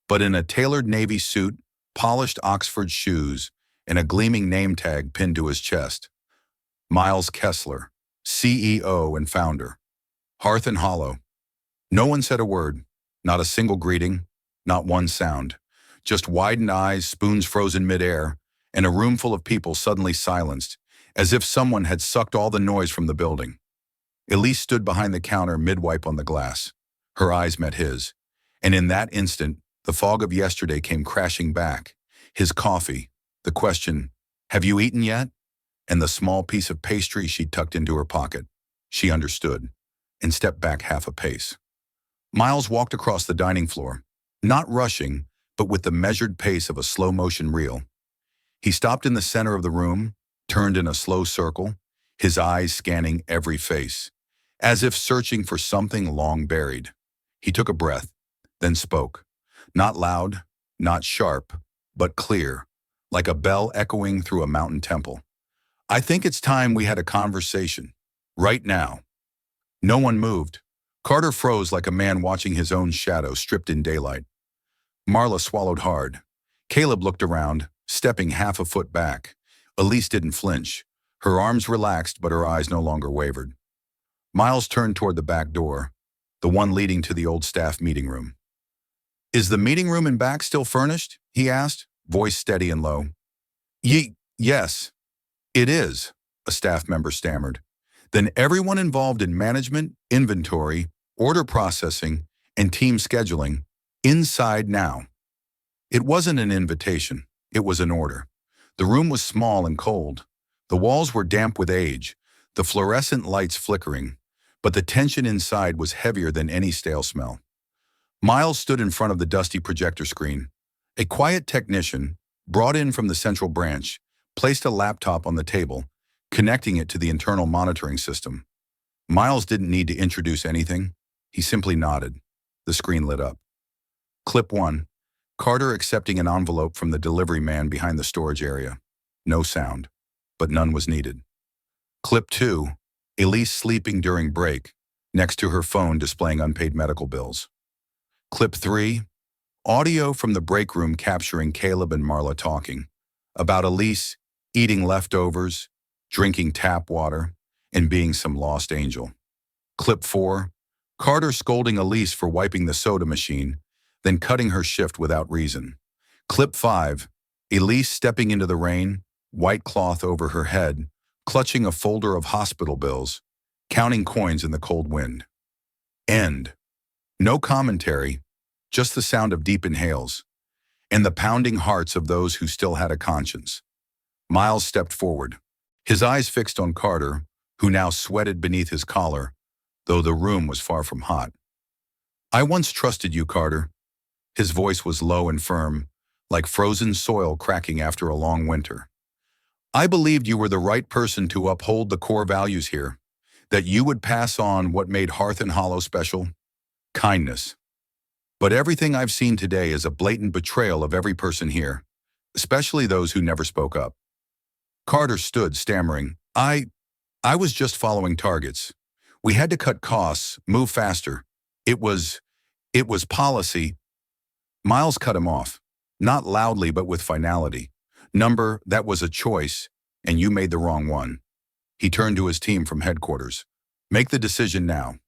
but in a tailored navy suit, polished Oxford shoes, and a gleaming name tag pinned to his chest. Miles Kessler, CEO and founder. Hearth and Hollow. No one said a word, not a single greeting, not one sound. Just widened eyes, spoons frozen midair, and a room full of people suddenly silenced, as if someone had sucked all the noise from the building. Elise stood behind the counter mid-wipe on the glass. Her eyes met his, and in that instant, the fog of yesterday came crashing back. His coffee, the question, "Have you eaten yet?" and the small piece of pastry she tucked into her pocket. She understood, and stepped back half a pace. Miles walked across the dining floor, not rushing, but with the measured pace of a slow-motion reel. He stopped in the center of the room, turned in a slow circle, his eyes scanning every face, as if searching for something long buried. He took a breath, then spoke. Not loud, not sharp, but clear, like a bell echoing through a mountain temple. I think it's time we had a conversation. Right now. No one moved. Carter froze like a man watching his own shadow stripped in daylight. Marla swallowed hard. Caleb looked around, stepping half a foot back. Elise didn't flinch. Her arms relaxed, but her eyes no longer wavered. Miles turned toward the back door, the one leading to the old staff meeting room. "Is the meeting room in back still furnished?" he asked, voice steady and low. Yes, it is," a staff member stammered. "Then everyone involved in management, inventory, order processing, and team scheduling, inside now." It wasn't an invitation. It was an order. The room was small and cold. The walls were damp with age, the fluorescent lights flickering, but the tension inside was heavier than any stale smell. Miles stood in front of the dusty projector screen. A quiet technician, brought in from the central branch, placed a laptop on the table, connecting it to the internal monitoring system. Miles didn't need to introduce anything. He simply nodded. The screen lit up. Clip 1. Carter accepting an envelope from the delivery man behind the storage area. No sound, but none was needed. Clip 2. Elise sleeping during break, next to her phone displaying unpaid medical bills. Clip 3. Audio from the break room capturing Caleb and Marla talking about Elise eating leftovers, drinking tap water, and being some lost angel. Clip 4. Carter scolding Elise for wiping the soda machine, then cutting her shift without reason. Clip 5. Elise stepping into the rain, white cloth over her head, clutching a folder of hospital bills, counting coins in the cold wind. End. No commentary, just the sound of deep inhales, and the pounding hearts of those who still had a conscience. Miles stepped forward, his eyes fixed on Carter, who now sweated beneath his collar, though the room was far from hot. "I once trusted you, Carter." His voice was low and firm, like frozen soil cracking after a long winter. "I believed you were the right person to uphold the core values here, that you would pass on what made Hearth and Hollow special, kindness. But everything I've seen today is a blatant betrayal of every person here, especially those who never spoke up." Carter stood, stammering, I was just following targets. We had to cut costs, move faster. It was policy." Miles cut him off, not loudly but with finality. That was a choice, and you made the wrong one." He turned to his team from headquarters. "Make the decision now."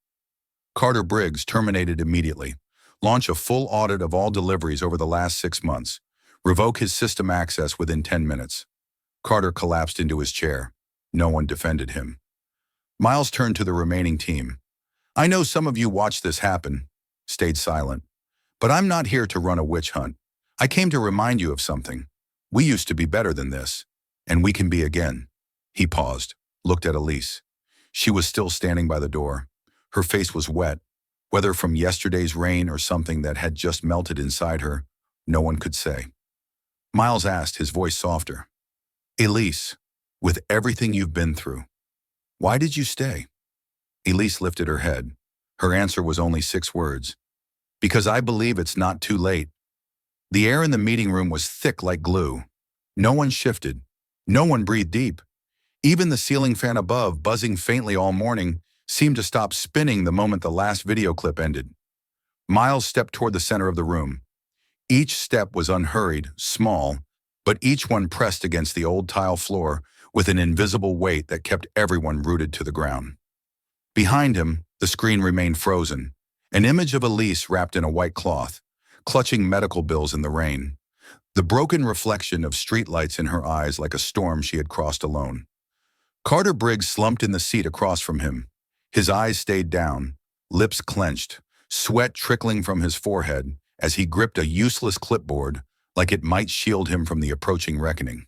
Carter Briggs terminated immediately. Launch a full audit of all deliveries over the last 6 months. Revoke his system access within 10 minutes. Carter collapsed into his chair. No one defended him. Miles turned to the remaining team. "I know some of you watched this happen," stayed silent. "But I'm not here to run a witch hunt. I came to remind you of something. We used to be better than this, and we can be again." He paused, looked at Elise. She was still standing by the door. Her face was wet, whether from yesterday's rain or something that had just melted inside her, no one could say. Miles asked, his voice softer, "Elise, with everything you've been through, why did you stay?" Elise lifted her head. Her answer was only 6 words. "Because I believe it's not too late." The air in the meeting room was thick like glue. No one shifted. No one breathed deep. Even the ceiling fan above, buzzing faintly all morning, seemed to stop spinning the moment the last video clip ended. Miles stepped toward the center of the room. Each step was unhurried, small, but each one pressed against the old tile floor with an invisible weight that kept everyone rooted to the ground. Behind him, the screen remained frozen, an image of Elise wrapped in a white cloth, clutching medical bills in the rain, the broken reflection of streetlights in her eyes like a storm she had crossed alone. Carter Briggs slumped in the seat across from him. His eyes stayed down, lips clenched, sweat trickling from his forehead as he gripped a useless clipboard like it might shield him from the approaching reckoning.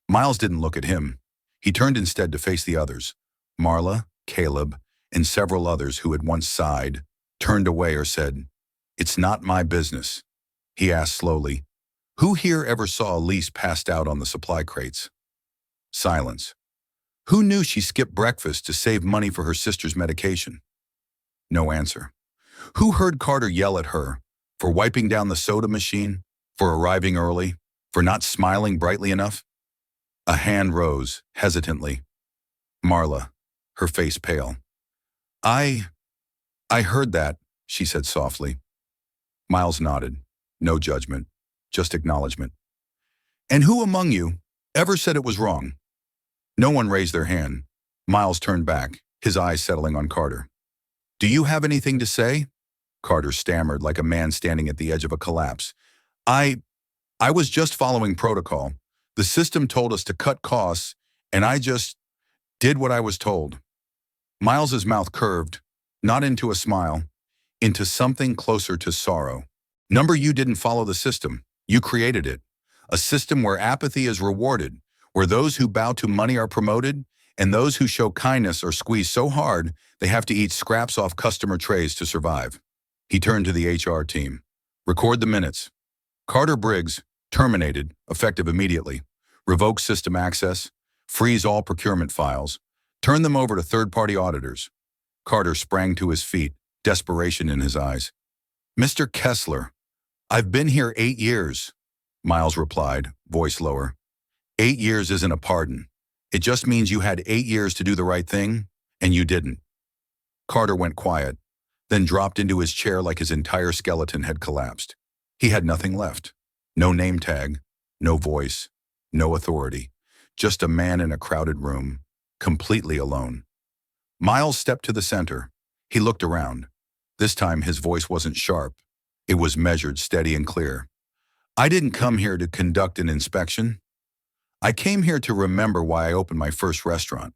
Miles didn't look at him. He turned instead to face the others. Marla, Caleb, and several others who had once sighed, turned away or said, "It's not my business." He asked slowly, "Who here ever saw Elise passed out on the supply crates?" Silence. Who knew she skipped breakfast to save money for her sister's medication? No answer. Who heard Carter yell at her for wiping down the soda machine, for arriving early, for not smiling brightly enough? A hand rose, hesitantly. Marla, her face pale. I heard that, she said softly. Miles nodded. No judgment, just acknowledgement. And who among you ever said it was wrong? No one raised their hand. Miles turned back, his eyes settling on Carter. Do you have anything to say? Carter stammered like a man standing at the edge of a collapse. I was just following protocol. The system told us to cut costs, and I just did what I was told. Miles's mouth curved, not into a smile, into something closer to sorrow. Number, you didn't follow the system. You created it. A system where apathy is rewarded, where those who bow to money are promoted, and those who show kindness are squeezed so hard they have to eat scraps off customer trays to survive. He turned to the HR team. Record the minutes. Carter Briggs, terminated, effective immediately. Revoke system access. Freeze all procurement files. Turn them over to third-party auditors. Carter sprang to his feet, desperation in his eyes. Mr. Kessler, I've been here 8 years, Miles replied, voice lower. 8 years isn't a pardon. It just means you had 8 years to do the right thing, and you didn't. Carter went quiet, then dropped into his chair like his entire skeleton had collapsed. He had nothing left. No name tag, no voice, no authority. Just a man in a crowded room, completely alone. Miles stepped to the center. He looked around. This time his voice wasn't sharp. It was measured, steady, and clear. I didn't come here to conduct an inspection. I came here to remember why I opened my first restaurant.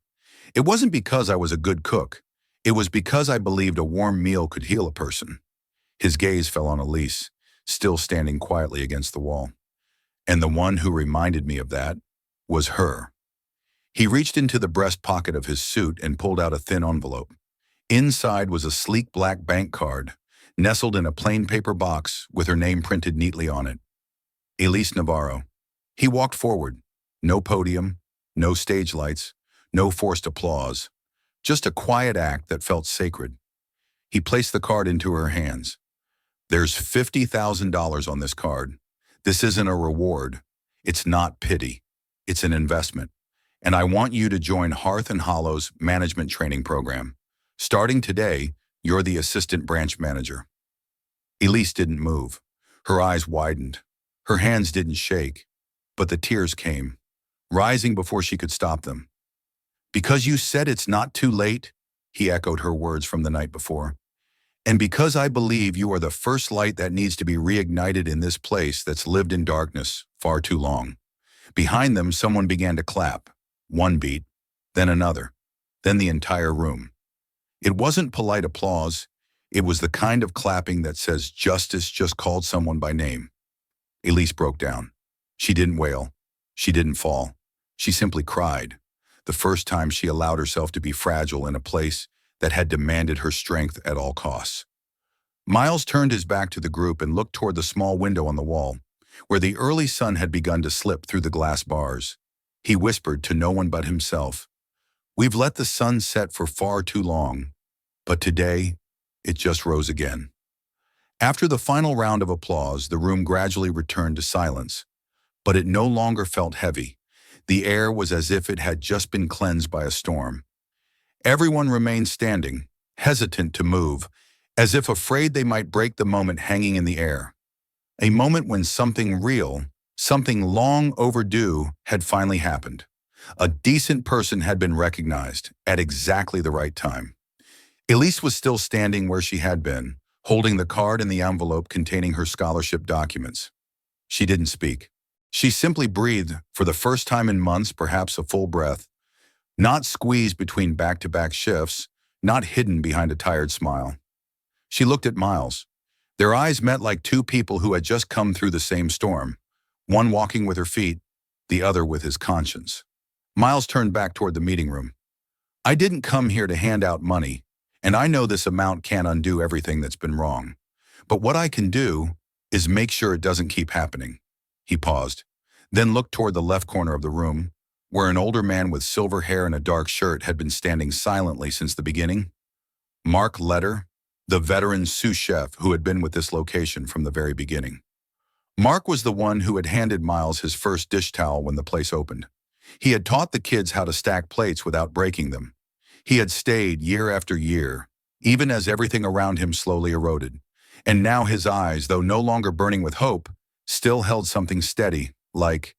It wasn't because I was a good cook. It was because I believed a warm meal could heal a person. His gaze fell on Elise, still standing quietly against the wall. And the one who reminded me of that was her. He reached into the breast pocket of his suit and pulled out a thin envelope. Inside was a sleek black bank card, nestled in a plain paper box with her name printed neatly on it. Elise Navarro. He walked forward. No podium, no stage lights, no forced applause. Just a quiet act that felt sacred. He placed the card into her hands. There's $50,000 on this card. This isn't a reward. It's not pity. It's an investment. And I want you to join Hearth and Hollow's management training program. Starting today, you're the assistant branch manager. Elise didn't move. Her eyes widened. Her hands didn't shake, but the tears came, rising before she could stop them. Because you said it's not too late, he echoed her words from the night before. And because I believe you are the first light that needs to be reignited in this place that's lived in darkness far too long. Behind them, someone began to clap. One beat, then another, then the entire room. It wasn't polite applause. It was the kind of clapping that says justice just called someone by name. Elise broke down. She didn't wail. She didn't fall. She simply cried. The first time she allowed herself to be fragile in a place that had demanded her strength at all costs. Miles turned his back to the group and looked toward the small window on the wall, where the early sun had begun to slip through the glass bars. He whispered to no one but himself, "We've let the sun set for far too long, but today, it just rose again." After the final round of applause, the room gradually returned to silence, but it no longer felt heavy. The air was as if it had just been cleansed by a storm. Everyone remained standing, hesitant to move, as if afraid they might break the moment hanging in the air. A moment when something real, something long overdue, had finally happened. A decent person had been recognized at exactly the right time. Elise was still standing where she had been, holding the card and the envelope containing her scholarship documents. She didn't speak. She simply breathed, for the first time in months, perhaps a full breath, not squeezed between back-to-back shifts, not hidden behind a tired smile. She looked at Miles. Their eyes met like two people who had just come through the same storm, one walking with her feet, the other with his conscience. Miles turned back toward the meeting room. I didn't come here to hand out money, and I know this amount can't undo everything that's been wrong. But what I can do is make sure it doesn't keep happening. He paused, then looked toward the left corner of the room, where an older man with silver hair and a dark shirt had been standing silently since the beginning. Mark Letter, the veteran sous chef who had been with this location from the very beginning. Mark was the one who had handed Miles his first dish towel when the place opened. He had taught the kids how to stack plates without breaking them. He had stayed year after year, even as everything around him slowly eroded. And now his eyes, though no longer burning with hope, still held something steady, like,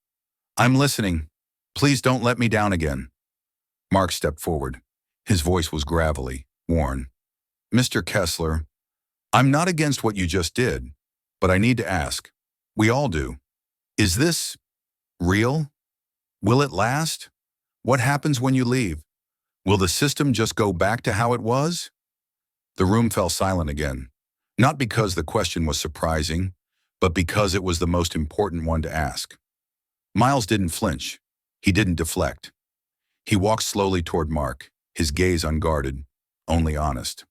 "I'm listening. Please don't let me down again." Mark stepped forward. His voice was gravelly, worn. "Mr. Kessler, I'm not against what you just did, but I need to ask. We all do. Is this real? Will it last? What happens when you leave? Will the system just go back to how it was?" The room fell silent again, not because the question was surprising, but because it was the most important one to ask. Miles didn't flinch. He didn't deflect. He walked slowly toward Mark, his gaze unguarded, only honest.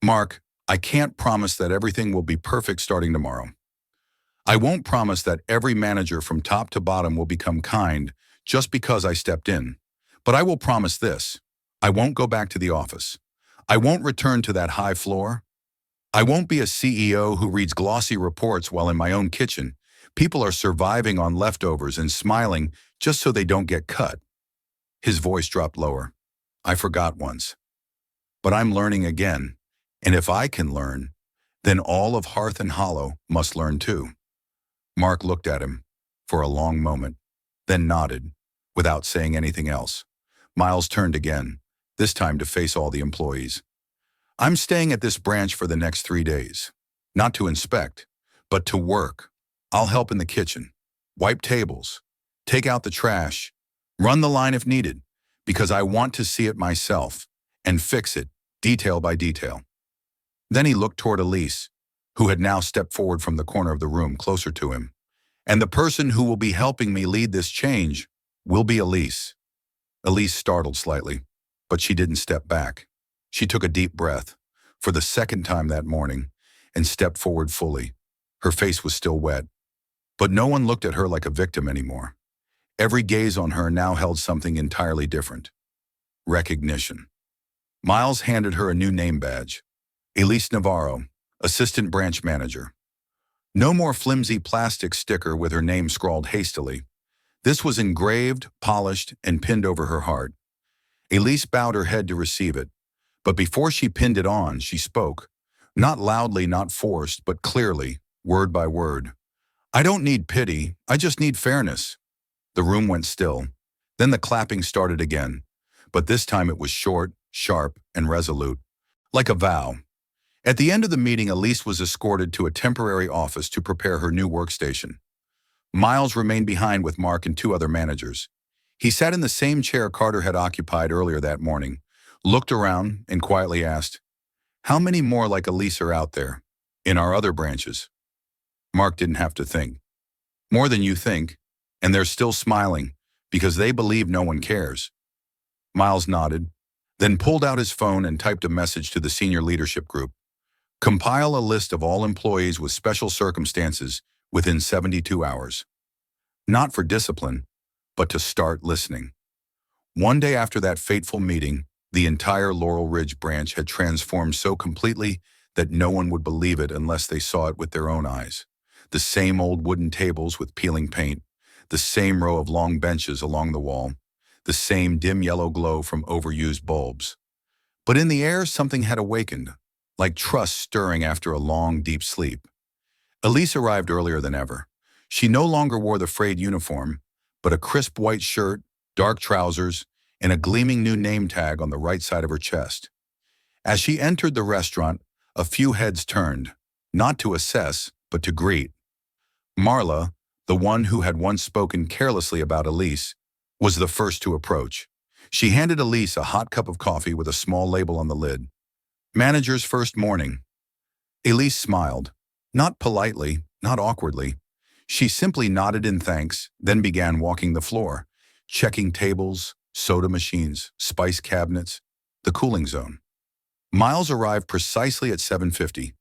"Mark, I can't promise that everything will be perfect starting tomorrow. I won't promise that every manager from top to bottom will become kind just because I stepped in. But I will promise this. I won't go back to the office. I won't return to that high floor. I won't be a CEO who reads glossy reports while in my own kitchen. People are surviving on leftovers and smiling just so they don't get cut." His voice dropped lower. "I forgot once. But I'm learning again. And if I can learn, then all of Hearth and Hollow must learn too." Mark looked at him for a long moment, then nodded, without saying anything else. Miles turned again, this time to face all the employees. "I'm staying at this branch for the next 3 days. Not to inspect, but to work. I'll help in the kitchen, wipe tables, take out the trash, run the line if needed, because I want to see it myself and fix it, detail by detail." Then he looked toward Elise, who had now stepped forward from the corner of the room closer to him. "And the person who will be helping me lead this change will be Elise." Elise startled slightly, but she didn't step back. She took a deep breath, for the second time that morning, and stepped forward fully. Her face was still wet, but no one looked at her like a victim anymore. Every gaze on her now held something entirely different. Recognition. Miles handed her a new name badge. Elise Navarro, Assistant Branch Manager. No more flimsy plastic sticker with her name scrawled hastily. This was engraved, polished, and pinned over her heart. Elise bowed her head to receive it, but before she pinned it on, she spoke. Not loudly, not forced, but clearly, word by word. "I don't need pity, I just need fairness." The room went still. Then the clapping started again, but this time it was short, sharp, and resolute, like a vow. At the end of the meeting, Elise was escorted to a temporary office to prepare her new workstation. Miles remained behind with Mark and 2 other managers. He sat in the same chair Carter had occupied earlier that morning, looked around, and quietly asked, "How many more like Elise are out there, in our other branches?" Mark didn't have to think. "More than you think, and they're still smiling, because they believe no one cares." Miles nodded, then pulled out his phone and typed a message to the senior leadership group. "Compile a list of all employees with special circumstances within 72 hours. Not for discipline, but to start listening." One day after that fateful meeting, the entire Laurel Ridge branch had transformed so completely that no one would believe it unless they saw it with their own eyes. The same old wooden tables with peeling paint, the same row of long benches along the wall, the same dim yellow glow from overused bulbs. But in the air, something had awakened, like trust stirring after a long, deep sleep. Elise arrived earlier than ever. She no longer wore the frayed uniform, but a crisp white shirt, dark trousers, and a gleaming new name tag on the right side of her chest. As she entered the restaurant, a few heads turned, not to assess, but to greet. Marla, the one who had once spoken carelessly about Elise, was the first to approach. She handed Elise a hot cup of coffee with a small label on the lid. "Manager's first morning." Elise smiled, not politely, not awkwardly. She simply nodded in thanks, then began walking the floor, checking tables, soda machines, spice cabinets, the cooling zone. Miles arrived precisely at 7:50.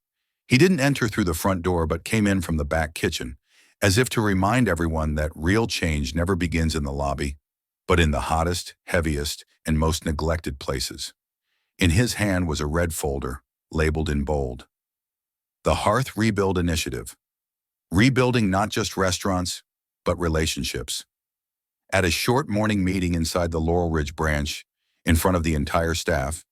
He didn't enter through the front door but came in from the back kitchen, as if to remind everyone that real change never begins in the lobby. but in the hottest, heaviest, and most neglected places. In his hand was a red folder, labeled in bold. The Hearth Rebuild Initiative. Rebuilding not just restaurants, but relationships. At a short morning meeting inside the Laurel Ridge branch, in front of the entire staff,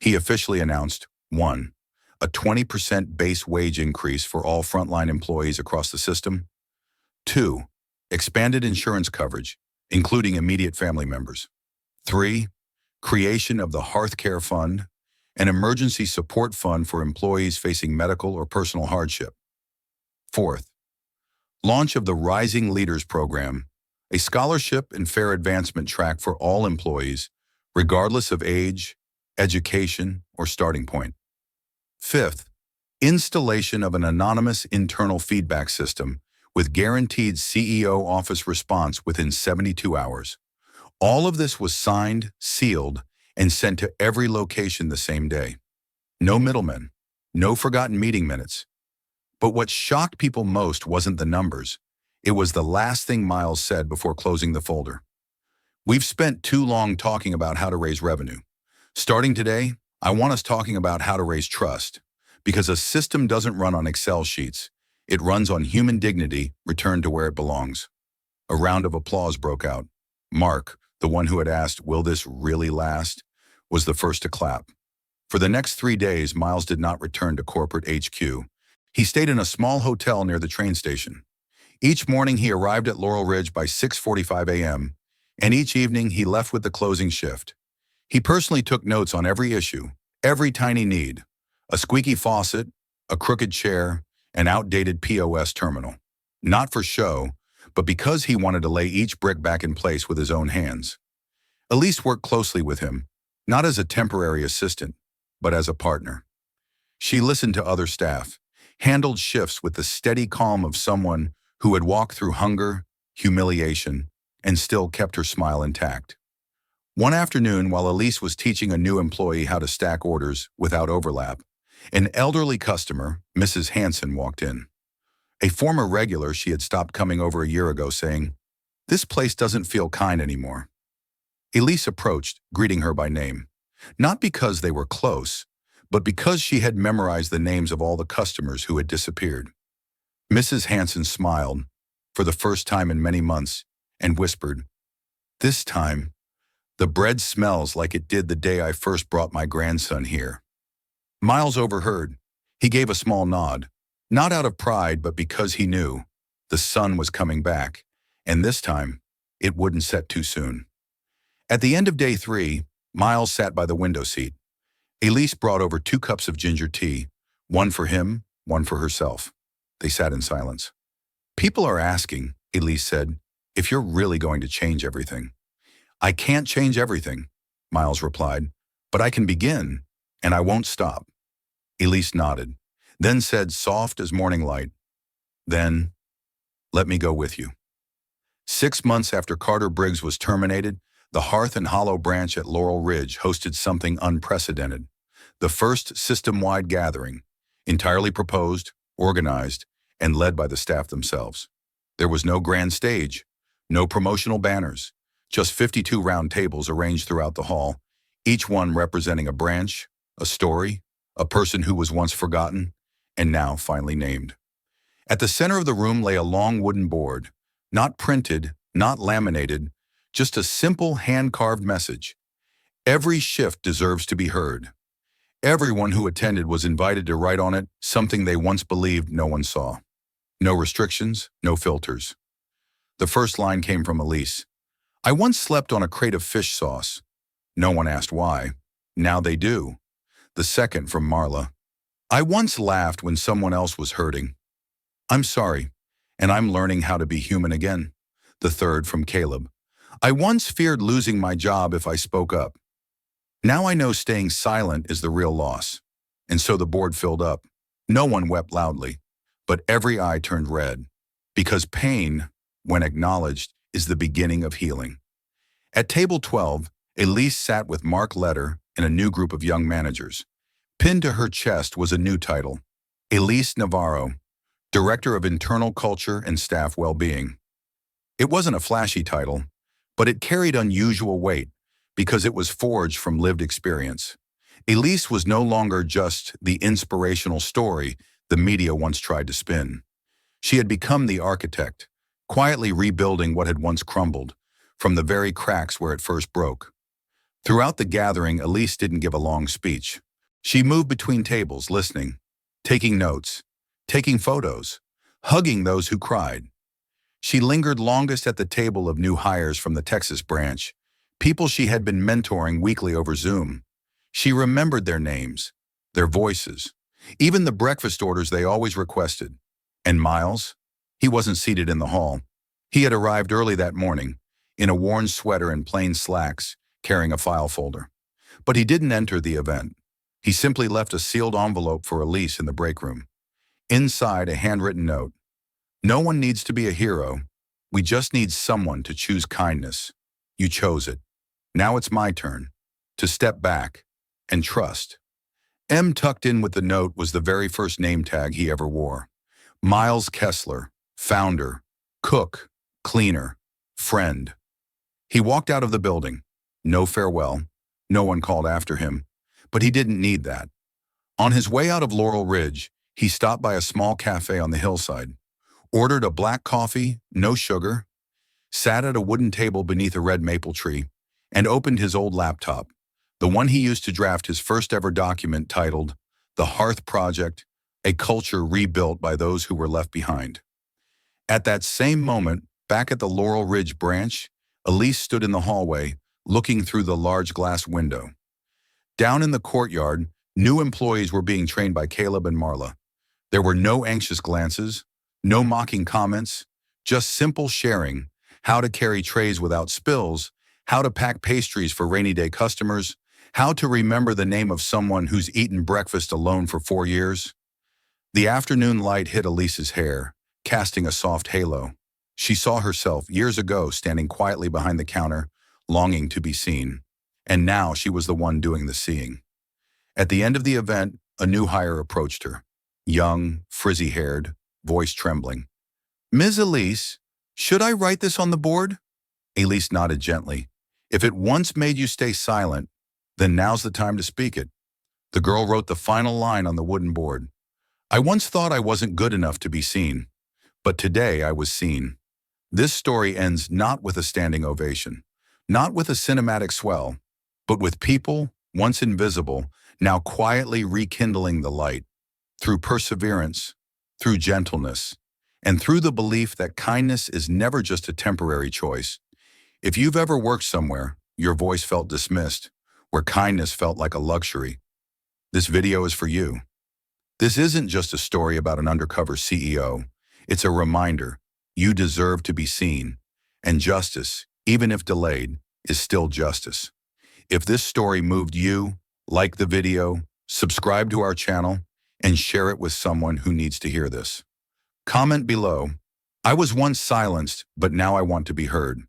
he officially announced 1. A 20% base wage increase for all frontline employees across the system. 2. Expanded insurance coverage, including immediate family members. 3. Creation of the Hearth Care Fund, an emergency support fund for employees facing medical or personal hardship. 4th, launch of the Rising Leaders Program, a scholarship and fair advancement track for all employees, regardless of age, education, or starting point. 5th, installation of an anonymous internal feedback system with guaranteed CEO office response within 72 hours. All of this was signed, sealed, and sent to every location the same day. No middlemen, no forgotten meeting minutes. But what shocked people most wasn't the numbers. It was the last thing Miles said before closing the folder. We've spent too long talking about how to raise revenue. Starting today, I want us talking about how to raise trust. Because a system doesn't run on Excel sheets. It runs on human dignity returned to where it belongs. A round of applause broke out. Mark, the one who had asked, "Will this really last?" was the first to clap. For the next 3 days, Miles did not return to corporate HQ. He stayed in a small hotel near the train station. Each morning he arrived at Laurel Ridge by 6:45 a.m., and each evening he left with the closing shift. He personally took notes on every issue, every tiny need, a squeaky faucet, a crooked chair, an outdated POS terminal. Not for show, but because he wanted to lay each brick back in place with his own hands. Elise worked closely with him, not as a temporary assistant, but as a partner. She listened to other staff, handled shifts with the steady calm of someone who had walked through hunger, humiliation, and still kept her smile intact. One afternoon, while Elise was teaching a new employee how to stack orders without overlap, an elderly customer, Mrs. Hanson, walked in. A former regular, she had stopped coming over a year ago, saying, "This place doesn't feel kind anymore." Elise approached, greeting her by name, not because they were close, but because she had memorized the names of all the customers who had disappeared. Mrs. Hanson smiled, for the first time in many months, and whispered, "This time, the bread smells like it did the day I first brought my grandson here." Miles overheard. He gave a small nod, not out of pride, but because he knew the sun was coming back, and this time, it wouldn't set too soon. At the end of day 3, Miles sat by the window seat. Elise brought over 2 cups of ginger tea, one for him, one for herself. They sat in silence. "People are asking," Elise said, "if you're really going to change everything." "I can't change everything," Miles replied, "but I can begin, and I won't stop." Elise nodded, then said, soft as morning light, "Then, let me go with you." 6 months after Carter Briggs was terminated, the Hearth and Hollow branch at Laurel Ridge hosted something unprecedented. The first system-wide gathering, entirely proposed, organized, and led by the staff themselves. There was no grand stage, no promotional banners, just 52 round tables arranged throughout the hall, each one representing a branch, a story, a person who was once forgotten, and now finally named. At the center of the room lay a long wooden board, not printed, not laminated, just a simple hand-carved message. Every shift deserves to be heard. Everyone who attended was invited to write on it something they once believed no one saw. No restrictions, no filters. The first line came from Elise. "I once slept on a crate of fish sauce." No one asked why. Now they do. The second from Marla. "I once laughed when someone else was hurting." "I'm sorry, and I'm learning how to be human again." The third from Caleb. "I once feared losing my job if I spoke up. Now I know staying silent is the real loss." And so the board filled up. No one wept loudly, but every eye turned red, because pain, when acknowledged, is the beginning of healing. At table 12, Elise sat with Mark Letter and a new group of young managers. Pinned to her chest was a new title, Elise Navarro, Director of Internal Culture and Staff Well-Being. It wasn't a flashy title, but it carried unusual weight because it was forged from lived experience. Elise was no longer just the inspirational story the media once tried to spin. She had become the architect, quietly rebuilding what had once crumbled, from the very cracks where it first broke. Throughout the gathering, Elise didn't give a long speech. She moved between tables, listening, taking notes, taking photos, hugging those who cried. She lingered longest at the table of new hires from the Texas branch, people she had been mentoring weekly over Zoom. She remembered their names, their voices, even the breakfast orders they always requested. And Miles? He wasn't seated in the hall. He had arrived early that morning, in a worn sweater and plain slacks, carrying a file folder. But he didn't enter the event. He simply left a sealed envelope for Elise in the break room. Inside, a handwritten note. No one needs to be a hero. We just need someone to choose kindness. You chose it. Now it's my turn to step back and trust. M tucked in with the note was the very first name tag he ever wore. Miles Kessler, founder, cook, cleaner, friend. He walked out of the building. No farewell. No one called after him. But he didn't need that. On his way out of Laurel Ridge, he stopped by a small cafe on the hillside, ordered a black coffee, no sugar, sat at a wooden table beneath a red maple tree, and opened his old laptop, the one he used to draft his first ever document titled The Hearth Project, a culture rebuilt by those who were left behind. At that same moment, back at the Laurel Ridge branch, Elise stood in the hallway, looking through the large glass window. Down in the courtyard, new employees were being trained by Caleb and Marla. There were no anxious glances, no mocking comments, just simple sharing, how to carry trays without spills, how to pack pastries for rainy day customers, how to remember the name of someone who's eaten breakfast alone for 4 years. The afternoon light hit Elise's hair, casting a soft halo. She saw herself years ago standing quietly behind the counter, longing to be seen. And now she was the one doing the seeing. At the end of the event, a new hire approached her. Young, frizzy-haired, voice trembling. Ms. Elise, should I write this on the board? Elise nodded gently. If it once made you stay silent, then now's the time to speak it. The girl wrote the final line on the wooden board. I once thought I wasn't good enough to be seen, but today I was seen. This story ends not with a standing ovation, not with a cinematic swell, but with people, once invisible, now quietly rekindling the light, through perseverance, through gentleness, and through the belief that kindness is never just a temporary choice. If you've ever worked somewhere, your voice felt dismissed, where kindness felt like a luxury, this video is for you. This isn't just a story about an undercover CEO. It's a reminder you deserve to be seen, and justice, even if delayed, is still justice. If this story moved you, like the video, subscribe to our channel, and share it with someone who needs to hear this. Comment below, I was once silenced, but now I want to be heard.